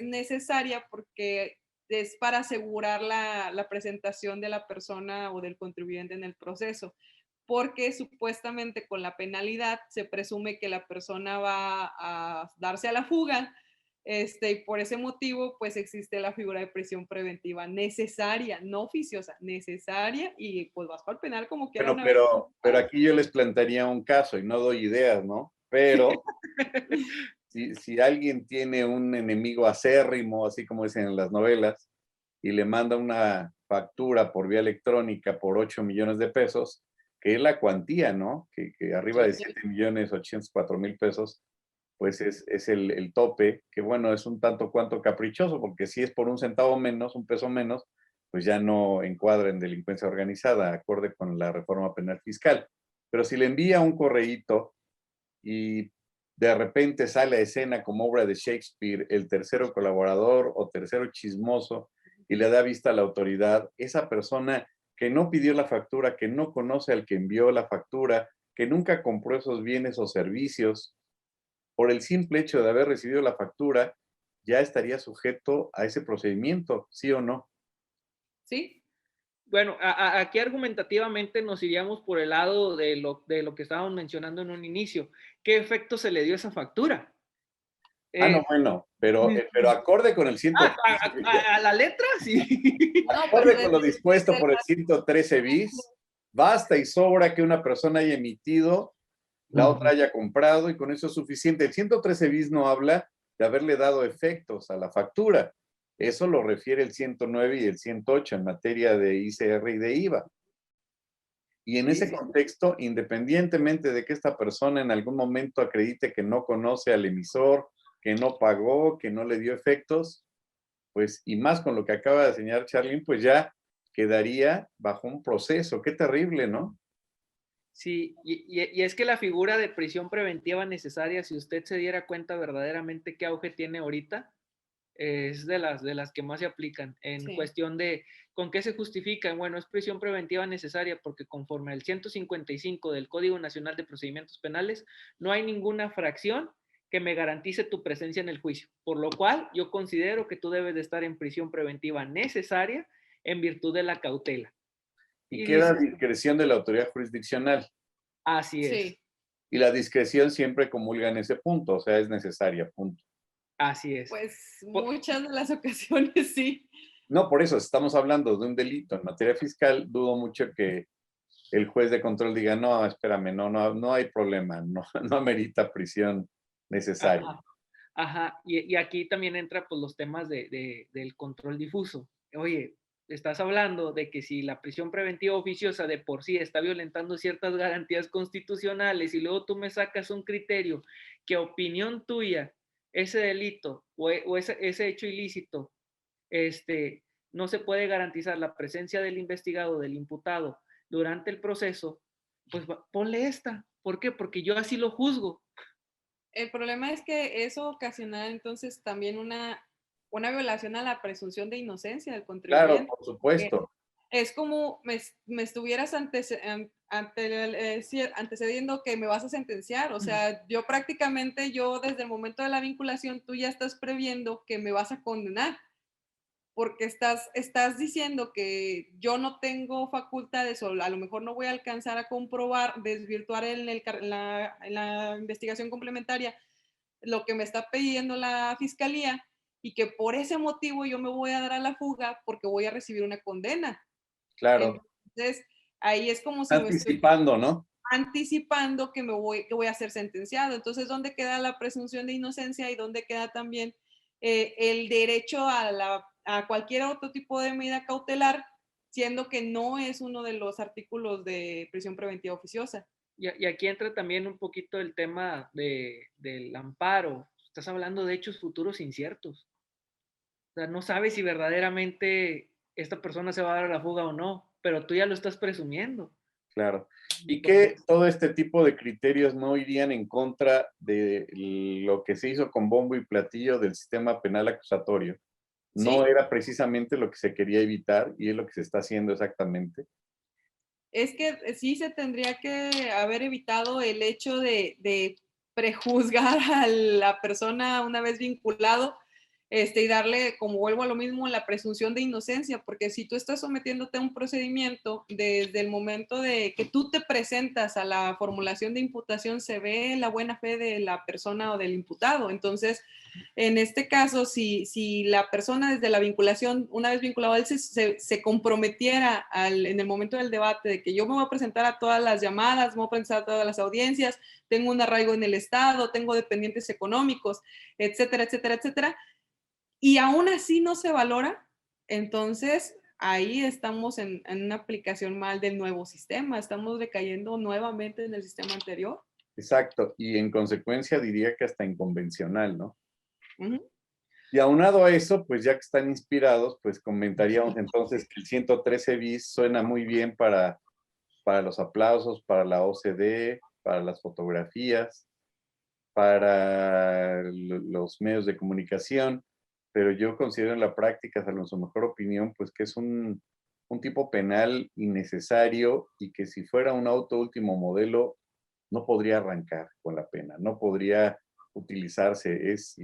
necesaria porque es para asegurar la presentación de la persona o del contribuyente en el proceso, porque supuestamente con la penalidad se presume que la persona va a darse a la fuga, y por ese motivo, pues existe la figura de prisión preventiva necesaria, no oficiosa, necesaria, y pues vas para el penal como quiera bueno, una vez. pero aquí yo les plantearía un caso y no doy ideas, ¿no? Pero si alguien tiene un enemigo acérrimo, así como dicen en las novelas, y le manda una factura por vía electrónica por 8 millones de pesos, que es la cuantía, ¿no? Que arriba de sí. 7.804.000 pesos, pues es el tope, que bueno, es un tanto cuanto caprichoso, porque si es por un centavo menos, un peso menos, pues ya no encuadra en delincuencia organizada, acorde con la reforma penal fiscal. Pero si le envía un correíto y de repente sale a escena como obra de Shakespeare el tercero colaborador o tercero chismoso y le da vista a la autoridad, esa persona que no pidió la factura, que no conoce al que envió la factura, que nunca compró esos bienes o servicios, por el simple hecho de haber recibido la factura, ya estaría sujeto a ese procedimiento, ¿sí o no? ¿Sí? Bueno, aquí argumentativamente nos iríamos por el lado de lo que estábamos mencionando en un inicio. ¿Qué efecto se le dio a esa factura? Ah, no, Eh, bueno, pero acorde con el 113, a la letra, sí. No, pues acorde con lo dispuesto por el 113 bis, basta y sobra que una persona haya emitido, la otra haya comprado y con eso es suficiente. El 113 bis no habla de haberle dado efectos a la factura. Eso lo refiere el 109 y el 108 en materia de ICR y de IVA. Y en Sí, ese sí. contexto, independientemente de que esta persona en algún momento acredite que no conoce al emisor, que no pagó, que no le dio efectos, pues, y más con lo que acaba de señalar Charlene, pues ya quedaría bajo un proceso. Qué terrible, ¿no? Sí, y es que la figura de prisión preventiva necesaria, si usted se diera cuenta verdaderamente qué auge tiene ahorita, es de las que más se aplican en sí. cuestión de con qué se justifican. Bueno, es prisión preventiva necesaria porque conforme al 155 del Código Nacional de Procedimientos Penales, no hay ninguna fracción que me garantice tu presencia en el juicio, por lo cual yo considero que tú debes de estar en prisión preventiva necesaria en virtud de la cautela. Y Y queda a dices, discreción de la autoridad jurisdiccional. así es, Sí, Y la discreción siempre comulga en ese punto, o sea, es necesaria, punto. así es. pues Por, muchas de las ocasiones sí. No, por eso, estamos hablando de un delito en materia fiscal, dudo mucho que el juez de control diga, no, espérame, no hay problema, no, no amerita prisión necesaria. ajá. Ajá, y aquí también entra pues los temas del control difuso. Oye, estás hablando de que si la prisión preventiva oficiosa de por sí está violentando ciertas garantías constitucionales y luego tú me sacas un criterio que opinión tuya, ese delito o ese hecho ilícito, este, no se puede garantizar la presencia del investigado, del imputado durante el proceso, pues ponle esta. ¿Por qué? Porque yo así lo juzgo. El problema es que eso ocasiona entonces también una violación a la presunción de inocencia del Claro, contribuyente. por Porque supuesto. es como me estuvieras antecediendo que me vas a sentenciar. O sea, yo prácticamente, yo desde el momento de la vinculación, tú ya estás previendo que me vas a condenar, porque estás diciendo que yo no tengo facultades o a lo mejor no voy a alcanzar a comprobar, desvirtuar en la investigación complementaria lo que me está pidiendo la fiscalía, y que por ese motivo yo me voy a dar a la fuga porque voy a recibir una condena. Claro, Entonces, ahí es como si me estoy anticipando, ¿no? anticipando que voy a ser sentenciado. Entonces, ¿dónde queda la presunción de inocencia y dónde queda también el derecho a cualquier otro tipo de medida cautelar, siendo que no es uno de los artículos de prisión preventiva oficiosa? Y aquí entra también un poquito el tema del amparo. Estás hablando de hechos futuros inciertos. O sea, no sabes si verdaderamente esta persona se va a dar a la fuga o no, pero tú ya lo estás presumiendo. Claro. Y que Entonces, todo este tipo de criterios no irían en contra de lo que se hizo con bombo y platillo del sistema penal acusatorio. No Sí, era precisamente lo que se quería evitar y es lo que se está haciendo exactamente. es que sí se tendría que haber evitado el hecho de prejuzgar a la persona una vez vinculado, y darle, como vuelvo a lo mismo, la presunción de inocencia, porque si tú estás sometiéndote a un procedimiento, desde el momento de que tú te presentas a la formulación de imputación, se ve la buena fe de la persona o del imputado. Entonces, en este caso, si la persona desde la vinculación, una vez vinculado, él se comprometiera en el momento del debate de que yo me voy a presentar a todas las llamadas, me voy a presentar a todas las audiencias, tengo un arraigo en el Estado, tengo dependientes económicos, etcétera, etcétera, etcétera, y aún así no se valora, entonces ahí estamos en una aplicación mal del nuevo sistema, estamos recayendo nuevamente en el sistema anterior. Exacto. Y en consecuencia diría que hasta inconvencional, ¿no? Ujú. Y aunado a eso, pues ya que están inspirados, pues comentaríamos entonces que el 113 bis suena muy bien para los aplausos, para la OCDE, para las fotografías, para los medios de comunicación, pero yo considero en la práctica, salvo en su mejor opinión, pues que es un tipo penal innecesario y que si fuera un auto último modelo, no podría arrancar con la pena, no podría utilizarse, es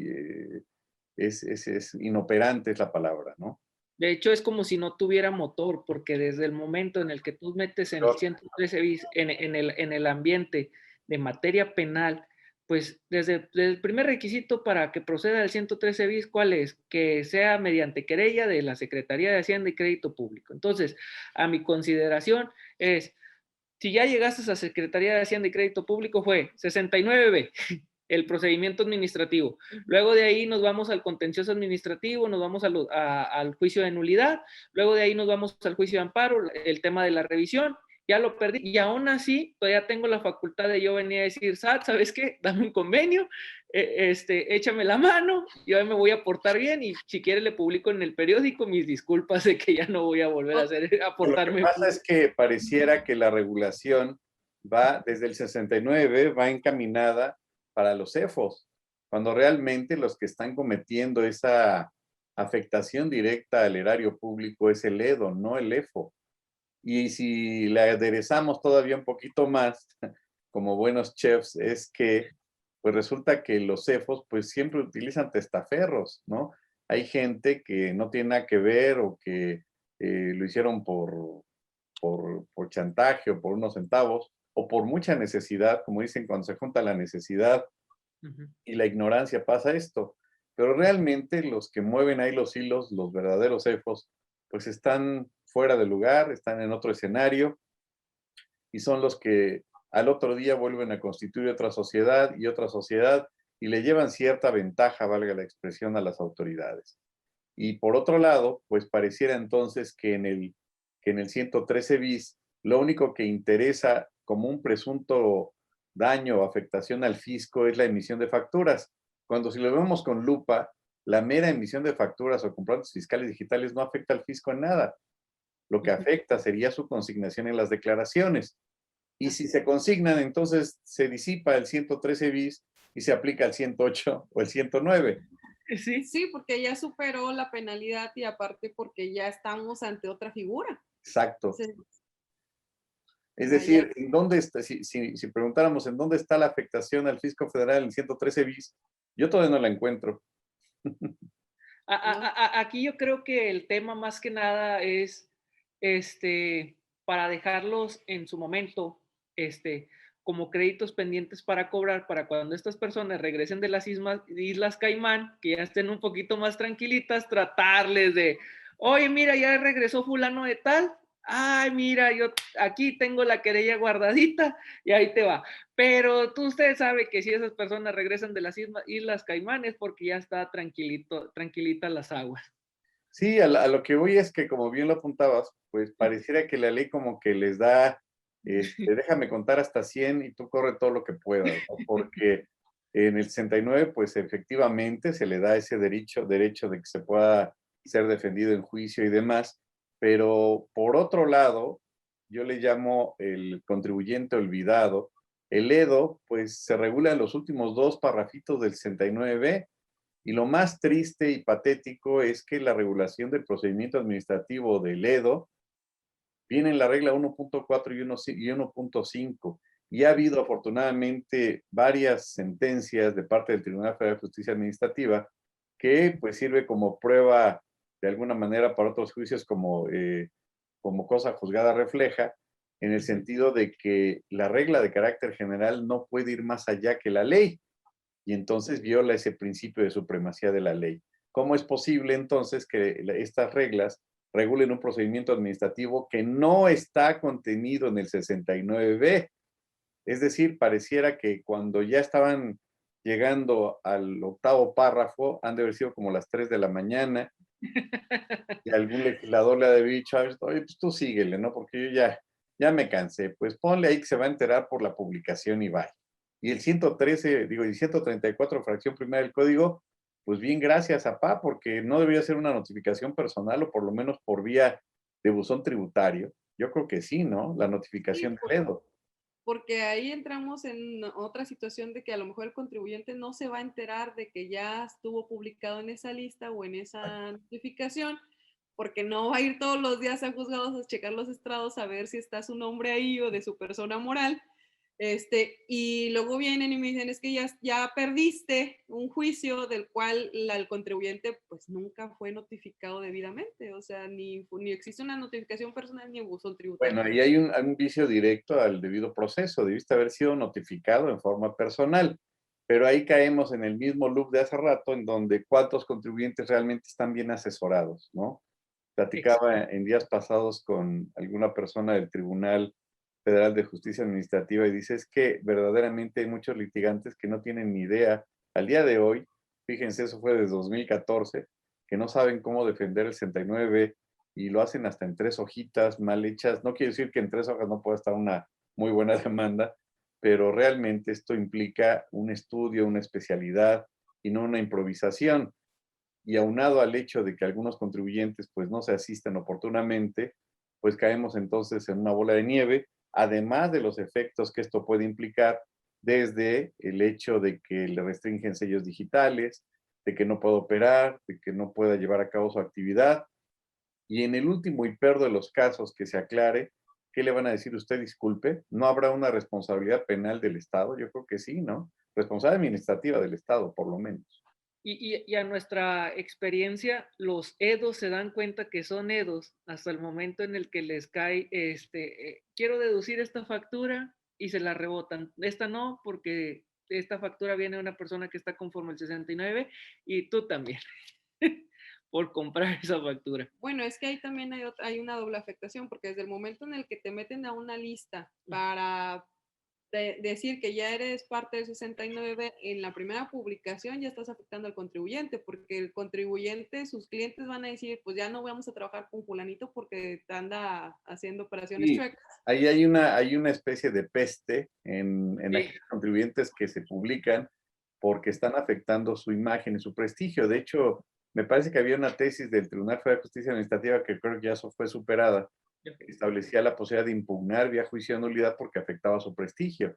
inoperante es la palabra, ¿no? de hecho, es como si no tuviera motor, porque desde el momento en el que tú metes en el 113 bis, en el ambiente de materia penal, pues desde el primer requisito para que proceda el 113 bis, ¿cuál es? Que sea mediante querella de la Secretaría de Hacienda y Crédito Público. Entonces, a mi consideración es, si ya llegaste a esa Secretaría de Hacienda y Crédito Público, fue 69B, el procedimiento administrativo. Luego de ahí nos vamos al contencioso administrativo, nos vamos al juicio de nulidad, luego de ahí nos vamos al juicio de amparo, el tema de la revisión, ya lo perdí y aún así todavía tengo la facultad de yo venir a decir, SAT, ¿sabes qué? Dame un convenio, échame la mano, yo me voy a portar bien y si quiere le publico en el periódico mis disculpas de que ya no voy a volver a Lo que portarme. pasa es que pareciera que la regulación va desde el 69, va encaminada para los CEFOS, cuando realmente los que están cometiendo esa afectación directa al erario público es el EDO, no el EFO. Y si le aderezamos todavía un poquito más, como buenos chefs, es que pues resulta que los cefos pues siempre utilizan testaferros, ¿no? Hay gente que no tiene nada que ver o que lo hicieron por chantaje o por unos centavos o por mucha necesidad, como dicen, cuando se junta la necesidad y la ignorancia pasa esto. Pero realmente los que mueven ahí los hilos, los verdaderos cefos, pues están fuera de lugar, están en otro escenario y son los que al otro día vuelven a constituir otra sociedad y le llevan cierta ventaja, valga la expresión, a las autoridades. Y por otro lado, pues pareciera entonces que en el 113 bis lo único que interesa como un presunto daño o afectación al fisco es la emisión de facturas, cuando si lo vemos con lupa, la mera emisión de facturas o comprobantes fiscales digitales no afecta al fisco en nada. Lo que afecta sería su consignación en las declaraciones. Y si se consignan, entonces se disipa el 113 bis y se aplica el 108 o el 109. Sí. Sí, porque ya superó la penalidad y aparte porque ya estamos ante otra figura. Exacto. Se- Es allá. decir, ¿en dónde está, si preguntáramos en dónde está la afectación al fisco federal en 113 bis, yo todavía no la encuentro. Aquí yo creo que el tema más que nada es, para dejarlos en su momento, como créditos pendientes para cobrar para cuando estas personas regresen de las Islas Caimán, que ya estén un poquito más tranquilitas, tratarles de, oye, mira, ya regresó fulano de tal, ay, mira, yo aquí tengo la querella guardadita y ahí te va. Pero usted sabe que si esas personas regresan de las Islas Caimán es porque ya está tranquilitas las aguas. Sí, a lo que voy es que, como bien lo apuntabas, pues pareciera que la ley como que les da, déjame contar hasta 100 y tú corre todo lo que puedas, ¿no? Porque en el 69, pues efectivamente se le da ese derecho de que se pueda ser defendido en juicio y demás, pero por otro lado, yo le llamo el contribuyente olvidado. El EDO, pues se regula en los últimos dos parrafitos del 69B. Y lo más triste y patético es que la regulación del procedimiento administrativo del EDO viene en la regla 1.4 y 1.5. Y ha habido afortunadamente varias sentencias de parte del Tribunal Federal de Justicia Administrativa que pues sirve como prueba de alguna manera para otros juicios como cosa juzgada refleja, en el sentido de que la regla de carácter general no puede ir más allá que la ley y entonces viola ese principio de supremacía de la ley. ¿Cómo es posible entonces que estas reglas regulen un procedimiento administrativo que no está contenido en el 69B? Es decir, pareciera que cuando ya estaban llegando al octavo párrafo, han de haber sido como las 3 de la mañana, y algún legislador le ha de haber dicho, oye, pues tú síguele, ¿no? Porque yo ya me cansé, pues ponle ahí que se va a enterar por la publicación y vaya. Y el 113, digo, y 134, fracción primera del código, pues bien, gracias, apá, porque no debería ser una notificación personal o por lo menos por vía de buzón tributario. Yo creo que sí, ¿no? La notificación Sí, del EDO. porque ahí entramos en otra situación de que a lo mejor el contribuyente no se va a enterar de que ya estuvo publicado en esa lista o en esa notificación, porque no va a ir todos los días a juzgados a checar los estrados a ver si está su nombre ahí o de su persona moral. Y luego vienen y me dicen, es que ya perdiste un juicio del cual el contribuyente pues nunca fue notificado debidamente, o sea, ni existe una notificación personal ni buzón Bueno, tributario. ahí hay un vicio directo al debido proceso. Debiste haber sido notificado en forma personal. Pero ahí caemos en el mismo loop de hace rato, en donde cuántos contribuyentes realmente están bien asesorados, ¿no? Platicaba en días pasados con alguna persona del Tribunal Federal de Justicia Administrativa y dice, es que verdaderamente hay muchos litigantes que no tienen ni idea al día de hoy, fíjense, eso fue desde 2014, que no saben cómo defender el 69 y lo hacen hasta en 3 hojitas mal hechas. No quiere decir que en 3 hojas no pueda estar una muy buena demanda, pero realmente esto implica un estudio, una especialidad y no una improvisación. Y aunado al hecho de que algunos contribuyentes pues no se asisten oportunamente, pues caemos entonces en una bola de nieve, además de los efectos que esto puede implicar desde el hecho de que le restringen sellos digitales, de que no pueda operar, de que no pueda llevar a cabo su actividad. Y en el último y peor de los casos que se aclare, ¿qué le van a decir usted? Disculpe, ¿no habrá una responsabilidad penal del Estado? Yo creo que sí, ¿no? Responsabilidad administrativa del Estado, por lo menos. Y a nuestra experiencia, los EDOs se dan cuenta que son EDOs hasta el momento en el que les cae, quiero deducir esta factura y se la rebotan. Esta no, porque esta factura viene de una persona que está conforme al 69 y tú también, por comprar esa factura. Bueno, es que ahí también hay una doble afectación, porque desde el momento en el que te meten a una lista para decir que ya eres parte del 69, en la primera publicación ya estás afectando al contribuyente, porque el contribuyente, sus clientes van a decir, pues ya no vamos a trabajar con fulanito porque te anda haciendo operaciones Sí, chuecas. ahí hay una especie de peste en Sí. aquellos contribuyentes que se publican porque están afectando su imagen y su prestigio. De hecho, me parece que había una tesis del Tribunal Federal de Justicia Administrativa que creo que ya fue superada, que establecía la posibilidad de impugnar vía juicio de nulidad porque afectaba su prestigio.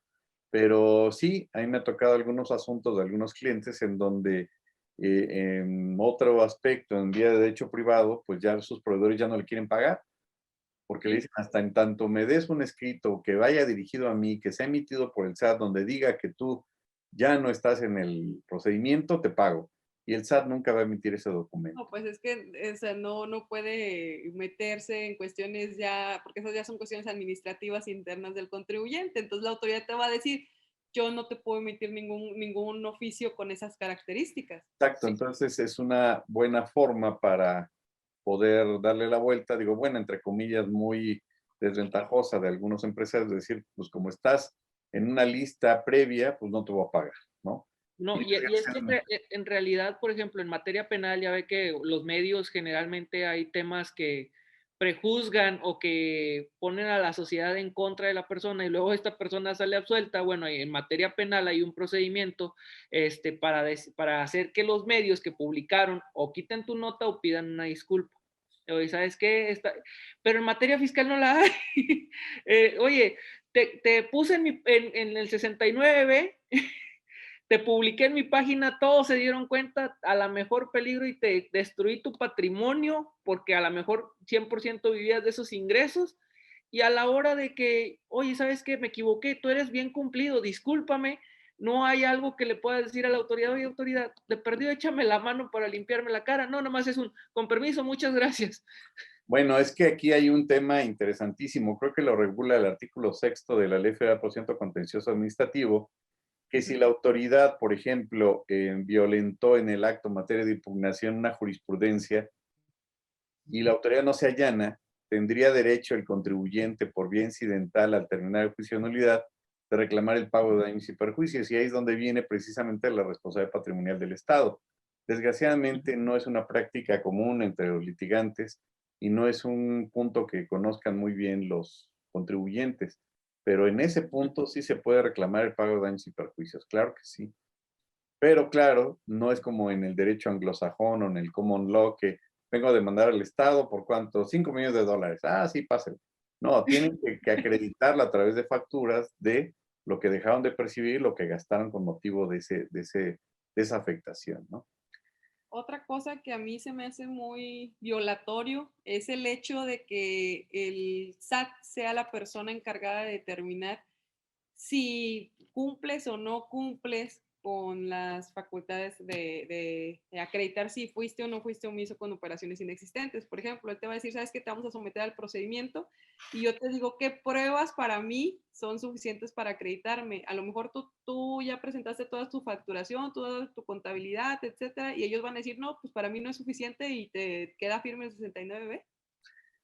Pero sí, a mí me ha tocado algunos asuntos de algunos clientes en donde en otro aspecto, en vía de derecho privado, pues ya sus proveedores ya no le quieren pagar porque le Sí. dicen hasta en tanto me des un escrito que vaya dirigido a mí, que sea emitido por el SAT, donde diga que tú ya no estás en el procedimiento, te pago. y el SAT nunca va a emitir ese documento. No, pues es que o sea, no puede meterse en cuestiones ya, porque esas ya son cuestiones administrativas internas del contribuyente. Entonces la autoridad te va a decir, yo no te puedo emitir ningún oficio con esas características. Exacto, Sí. entonces es una buena forma para poder darle la vuelta, digo, bueno, entre comillas, muy desventajosa de algunos empresarios, decir, pues como estás en una lista previa, pues no te voy a pagar, ¿no? No, Y y es que en realidad, por ejemplo, en materia penal ya ve que los medios generalmente hay temas que prejuzgan o que ponen a la sociedad en contra de la persona y luego esta persona sale absuelta. Bueno, en materia penal hay un procedimiento para hacer que los medios que publicaron o quiten tu nota o pidan una disculpa. Oye, ¿sabes qué? Pero en materia fiscal no la hay. Oye, te puse en el 69, te publiqué en mi página, todos se dieron cuenta, a lo mejor peligro y te destruí tu patrimonio porque a lo mejor 100% vivías de esos ingresos y a la hora de que, oye, ¿sabes qué? Me equivoqué, tú eres bien cumplido, discúlpame, no hay algo que le pueda decir a la autoridad, oye, autoridad, de perdido échame la mano para limpiarme la cara, no, nomás es con permiso, muchas gracias. bueno, es que aquí hay un tema interesantísimo, creo que lo regula el artículo 6 de la Ley Federal por Ciento Contencioso Administrativo, que si la autoridad, por ejemplo, violentó en el acto materia de impugnación una jurisprudencia y la autoridad no se allana, tendría derecho el contribuyente por vía incidental al terminar el juicio de nulidad de reclamar el pago de daños y perjuicios, y ahí es donde viene precisamente la responsabilidad patrimonial del Estado. Desgraciadamente no es una práctica común entre los litigantes y no es un punto que conozcan muy bien los contribuyentes, pero en ese punto sí se puede reclamar el pago de daños y perjuicios, claro que sí. Pero claro, no es como en el derecho anglosajón o en el common law que vengo a demandar al Estado por cuánto, $5 millones. Ah, sí, pásenlo. No, tienen que acreditarla a través de facturas de lo que dejaron de percibir, lo que gastaron con motivo de esa afectación, ¿no? Otra cosa que a mí se me hace muy violatorio es el hecho de que el SAT sea la persona encargada de determinar si cumples o no cumples con las facultades de acreditar si fuiste o no fuiste omiso con operaciones inexistentes. Por ejemplo, él te va a decir, sabes que te vamos a someter al procedimiento y yo te digo qué pruebas para mí son suficientes para acreditarme. A lo mejor tú ya presentaste toda tu facturación, toda tu contabilidad, etcétera, y ellos van a decir, no, pues para mí no es suficiente y te queda firme el 69B.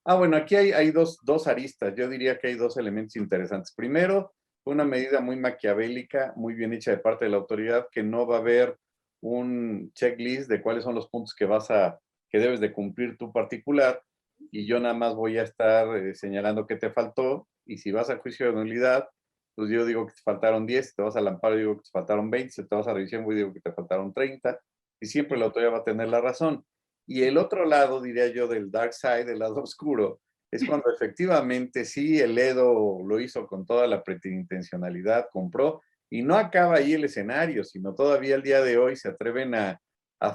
Ah, bueno, aquí hay dos aristas. Yo diría que hay dos elementos interesantes. Primero, fue una medida muy maquiavélica, muy bien hecha de parte de la autoridad, que no va a haber un checklist de cuáles son los puntos que debes de cumplir tu particular, y yo nada más voy a estar señalando qué te faltó, y si vas al juicio de nulidad, pues yo digo que te faltaron 10, si te vas al amparo digo que te faltaron 20, si te vas a revisión voy digo que te faltaron 30, y siempre la autoridad va a tener la razón. Y el otro lado, diría yo, del dark side, el lado oscuro, es cuando efectivamente sí, el Edo lo hizo con toda la preterintencionalidad, compró, y no acaba ahí el escenario, sino todavía el día de hoy se atreven a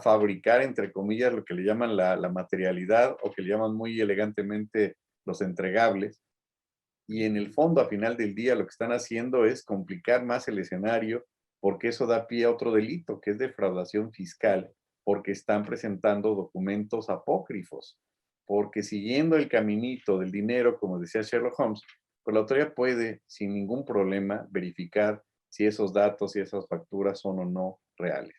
fabricar, entre comillas, lo que le llaman la materialidad o que le llaman muy elegantemente los entregables. Y en el fondo, a final del día, lo que están haciendo es complicar más el escenario porque eso da pie a otro delito, que es defraudación fiscal, porque están presentando documentos apócrifos. Porque siguiendo el caminito del dinero, como decía Sherlock Holmes, pues la autoridad puede, sin ningún problema, verificar si esos datos y esas facturas son o no reales.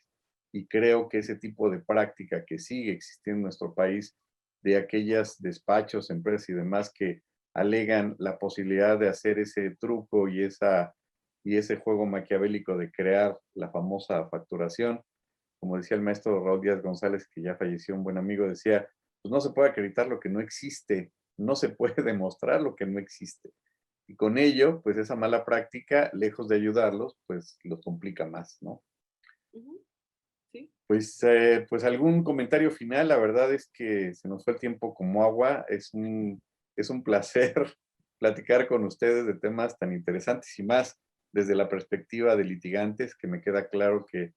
Y creo que ese tipo de práctica que sigue existiendo en nuestro país, de aquellos despachos, empresas y demás que alegan la posibilidad de hacer ese truco y ese juego maquiavélico de crear la famosa facturación. Como decía el maestro Raúl Díaz González, que ya falleció, un buen amigo, decía, pues no se puede acreditar lo que no existe, no se puede demostrar lo que no existe. Y con ello, pues esa mala práctica, lejos de ayudarlos, pues los complica más, ¿no? Ujú, sí. Pues algún comentario final, la verdad es que se nos fue el tiempo como agua, es un placer platicar con ustedes de temas tan interesantes y más desde la perspectiva de litigantes, que me queda claro que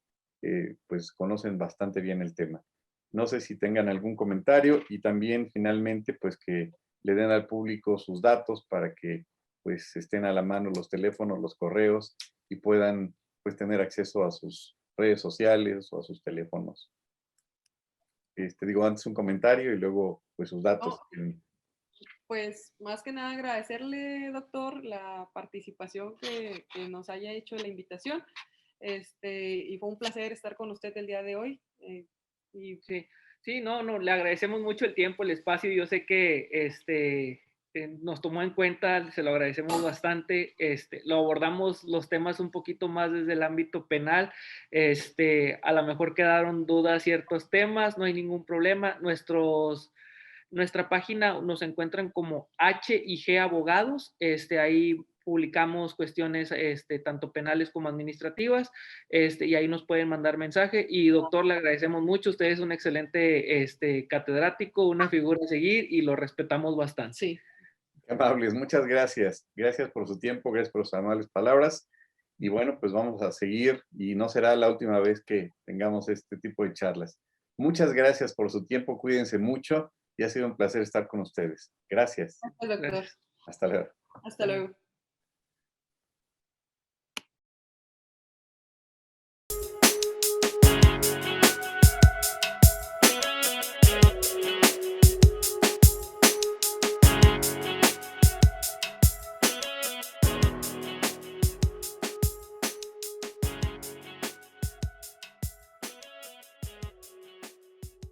pues conocen bastante bien el tema. No sé si tengan algún comentario y también finalmente pues que le den al público sus datos para que pues estén a la mano los teléfonos, los correos y puedan pues tener acceso a sus redes sociales o a sus teléfonos. Digo, antes un comentario y luego pues sus datos. Pues más que nada agradecerle, doctor, la participación que nos haya hecho la invitación. Y fue un placer estar con usted el día de hoy. Sí, no, le agradecemos mucho el tiempo, el espacio. Yo sé que nos tomó en cuenta, se lo agradecemos bastante. Lo abordamos los temas un poquito más desde el ámbito penal. A lo mejor quedaron dudas ciertos temas, no hay ningún problema. Nuestra página nos encuentran como H&G Abogados. Ahí publicamos cuestiones tanto penales como administrativas, y ahí nos pueden mandar mensaje. Y doctor, le agradecemos mucho. Usted es un excelente catedrático, una figura a seguir y lo respetamos bastante. Sí. Qué amables, muchas gracias. Gracias por su tiempo, gracias por sus amables palabras. Y bueno, pues vamos a seguir y no será la última vez que tengamos este tipo de charlas. Muchas gracias por su tiempo, cuídense mucho y ha sido un placer estar con ustedes. Gracias. Gracias, doctor. Hasta luego. Hasta luego.